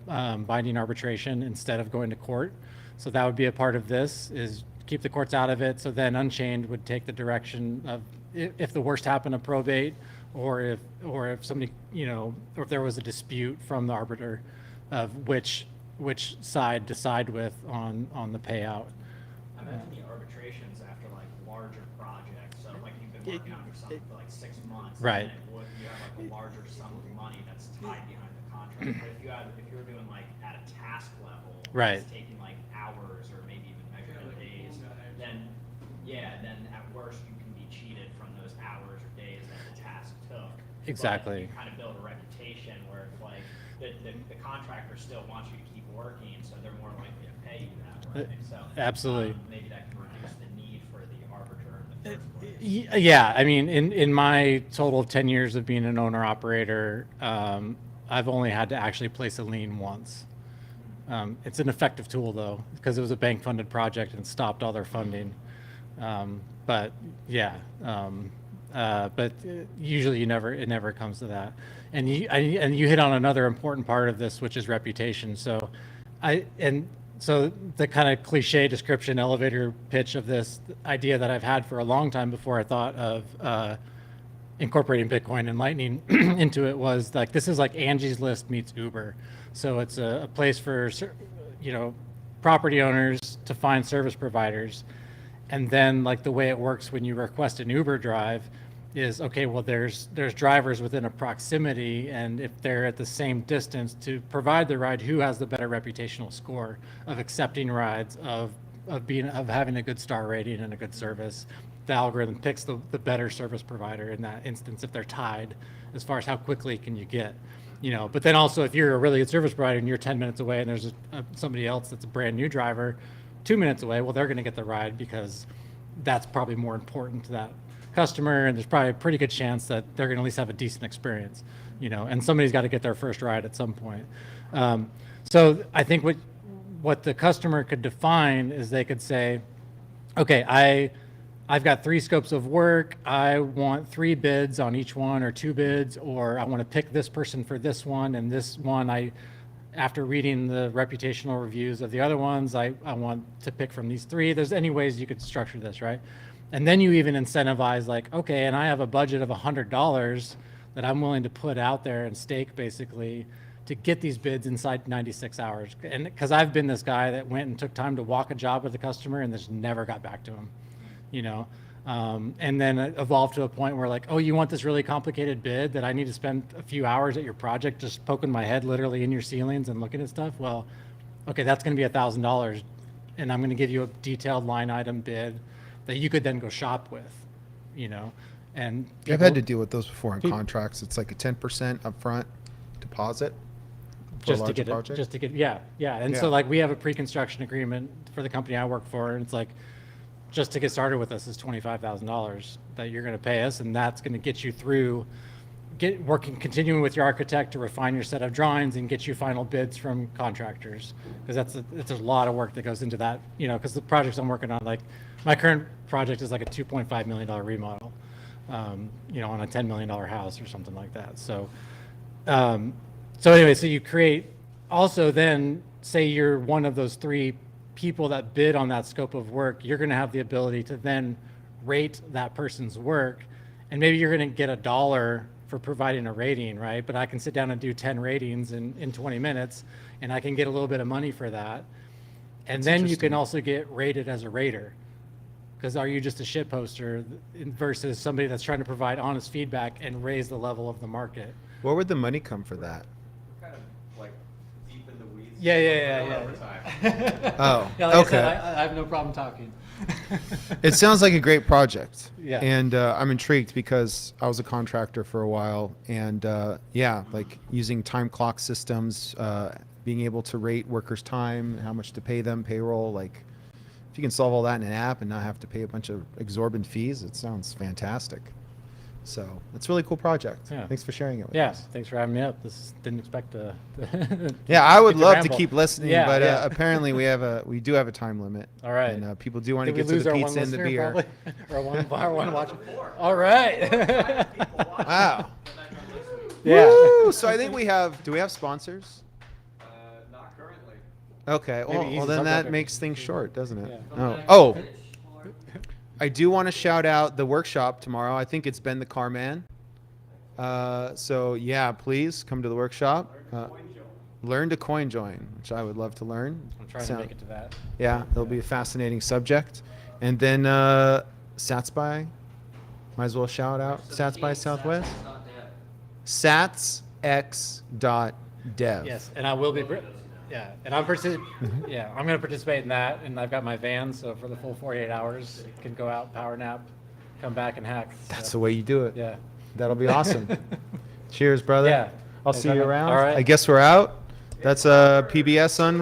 [SPEAKER 6] binding arbitration instead of going to court. So that would be a part of this, is keep the courts out of it. So then Unchained would take the direction of, if the worst happened, a probate, or if somebody, or if there was a dispute from the arbiter of which which side to side with on the payout.
[SPEAKER 9] I imagine the arbitrations after like larger projects. So like you've been working on something for like 6 months,
[SPEAKER 6] Right.
[SPEAKER 9] And you have like a larger sum of money that's tied behind the contract. But if you were doing like at a task level,
[SPEAKER 6] Right.
[SPEAKER 9] it's taking like hours or maybe even measured in days, then at worst you can be cheated from those hours or days that the task took.
[SPEAKER 6] Exactly.
[SPEAKER 9] But you kind of build a reputation where it's like the contractor still wants you to keep working, so they're more likely to pay you that way. So
[SPEAKER 6] Absolutely.
[SPEAKER 9] maybe that can reduce the need for the arbiter in the first place.
[SPEAKER 6] Yeah, I mean, in my total of 10 years of being an owner operator, I've only had to actually place a lien once. It's an effective tool though, because it was a bank funded project and stopped all their funding. But yeah, but usually it never comes to that. And you hit on another important part of this, which is reputation. So so the kind of cliche description elevator pitch of this idea that I've had for a long time before I thought of incorporating Bitcoin and Lightning into it was like, this is like Angie's List meets Uber. So it's a place for, property owners to find service providers. And then like the way it works when you request an Uber drive is, okay, well, there's drivers within a proximity, and if they're at the same distance to provide the ride, who has the better reputational score of accepting rides, of having a good star rating and a good service. The algorithm picks the better service provider in that instance if they're tied, as far as how quickly can you get. But then also if you're a really good service provider and you're 10 minutes away and there's somebody else that's a brand new driver 2 minutes away, well, they're going to get the ride because that's probably more important to that customer, and there's probably a pretty good chance that they're going to at least have a decent experience, and somebody's got to get their first ride at some point. So I think what the customer could define is they could say, okay, I've got 3 scopes of work. I want 3 bids on each one, or 2 bids, or I want to pick this person for this one, and this one after reading the reputational reviews of the other ones, I want to pick from these 3. There's any ways you could structure this, right? And then you even incentivize like, okay, and I have a budget of $100 that I'm willing to put out there and stake basically to get these bids inside 96 hours. And because I've been this guy that went and took time to walk a job with the customer and just never got back to him, and then it evolved to a point where like, oh, you want this really complicated bid that I need to spend a few hours at your project just poking my head literally in your ceilings and looking at stuff? Well, okay, that's going to be $1,000, and I'm going to give you a detailed line item bid that you could then go shop with, and
[SPEAKER 5] I've had to deal with those before in contracts. It's like a 10% upfront deposit for a larger project.
[SPEAKER 6] Yeah. And so like we have a pre-construction agreement for the company I work for, and it's like, just to get started with us is $25,000 that you're going to pay us, and that's going to get you through continuing with your architect to refine your set of drawings and get you final bids from contractors, because it's a lot of work that goes into that, because the projects I'm working on, like my current project is like a $2.5 million remodel, on a $10 million house or something like that. So anyway, so you create, also then say you're one of those 3 people that bid on that scope of work, you're going to have the ability to then rate that person's work, and maybe you're going to get $1 for providing a rating, right? But I can sit down and do 10 ratings in 20 minutes, and I can get a little bit of money for that. And then you can also get rated as a rater, because are you just a shit poster versus somebody that's trying to provide honest feedback and raise the level of the market?
[SPEAKER 5] Where would the money come for that?
[SPEAKER 7] Kind of like deep in the weeds.
[SPEAKER 6] Yeah.
[SPEAKER 5] Oh,
[SPEAKER 6] Yeah, like I
[SPEAKER 5] okay.
[SPEAKER 6] said, I have no problem talking.
[SPEAKER 5] It sounds like a great project.
[SPEAKER 6] Yeah.
[SPEAKER 5] And I'm intrigued because I was a contractor for a while, and like using time clock systems, being able to rate workers' time, how much to pay them, payroll, like if you can solve all that in an app and not have to pay a bunch of exorbitant fees, it sounds fantastic. So it's a really cool project.
[SPEAKER 6] Yeah.
[SPEAKER 5] Thanks for sharing it with
[SPEAKER 6] Yeah,
[SPEAKER 5] us.
[SPEAKER 6] thanks for having me up. Didn't expect to.
[SPEAKER 5] Yeah, I would
[SPEAKER 6] get to
[SPEAKER 5] love to
[SPEAKER 6] ramble.
[SPEAKER 5] keep listening,
[SPEAKER 6] Yeah,
[SPEAKER 5] but
[SPEAKER 6] yeah.
[SPEAKER 5] Apparently we do have a time limit.
[SPEAKER 6] All right.
[SPEAKER 5] And people do want to
[SPEAKER 6] Did we
[SPEAKER 5] get to
[SPEAKER 6] lose
[SPEAKER 5] the
[SPEAKER 6] our one
[SPEAKER 5] pizza and the
[SPEAKER 6] listener,
[SPEAKER 5] beer.
[SPEAKER 6] probably? Or one bar, one watch. All right.
[SPEAKER 5] Wow.
[SPEAKER 6] Yeah.
[SPEAKER 5] Woo! So I think do we have sponsors?
[SPEAKER 7] Not currently.
[SPEAKER 5] Okay.
[SPEAKER 6] Maybe
[SPEAKER 5] Well,
[SPEAKER 6] easy
[SPEAKER 5] then that
[SPEAKER 6] subject.
[SPEAKER 5] makes things short, doesn't it?
[SPEAKER 6] Yeah.
[SPEAKER 5] Oh. I do want to shout out the workshop tomorrow. I think it's Ben the Car Man. So yeah, please come to the workshop. learn to coin join, which I would love to learn.
[SPEAKER 6] I'm trying to
[SPEAKER 5] Sound-
[SPEAKER 6] make it to that.
[SPEAKER 5] Yeah, it'll be a fascinating subject. And then SatsBy, might as well shout out SatsBy Southwest. satsx.dev.
[SPEAKER 6] Yes, and I will be. Yeah, and I'm Yeah, I'm going to participate in that, and I've got my van, so for the full 48 hours, can go out, power nap, come back and hack.
[SPEAKER 5] That's
[SPEAKER 6] so,
[SPEAKER 5] the way you do it.
[SPEAKER 6] Yeah.
[SPEAKER 5] That'll be awesome. Cheers, brother.
[SPEAKER 6] Yeah.
[SPEAKER 5] I'll
[SPEAKER 6] Thanks,
[SPEAKER 5] see you
[SPEAKER 6] Evan.
[SPEAKER 5] around.
[SPEAKER 6] All right.
[SPEAKER 5] I guess we're out. That's PBS on.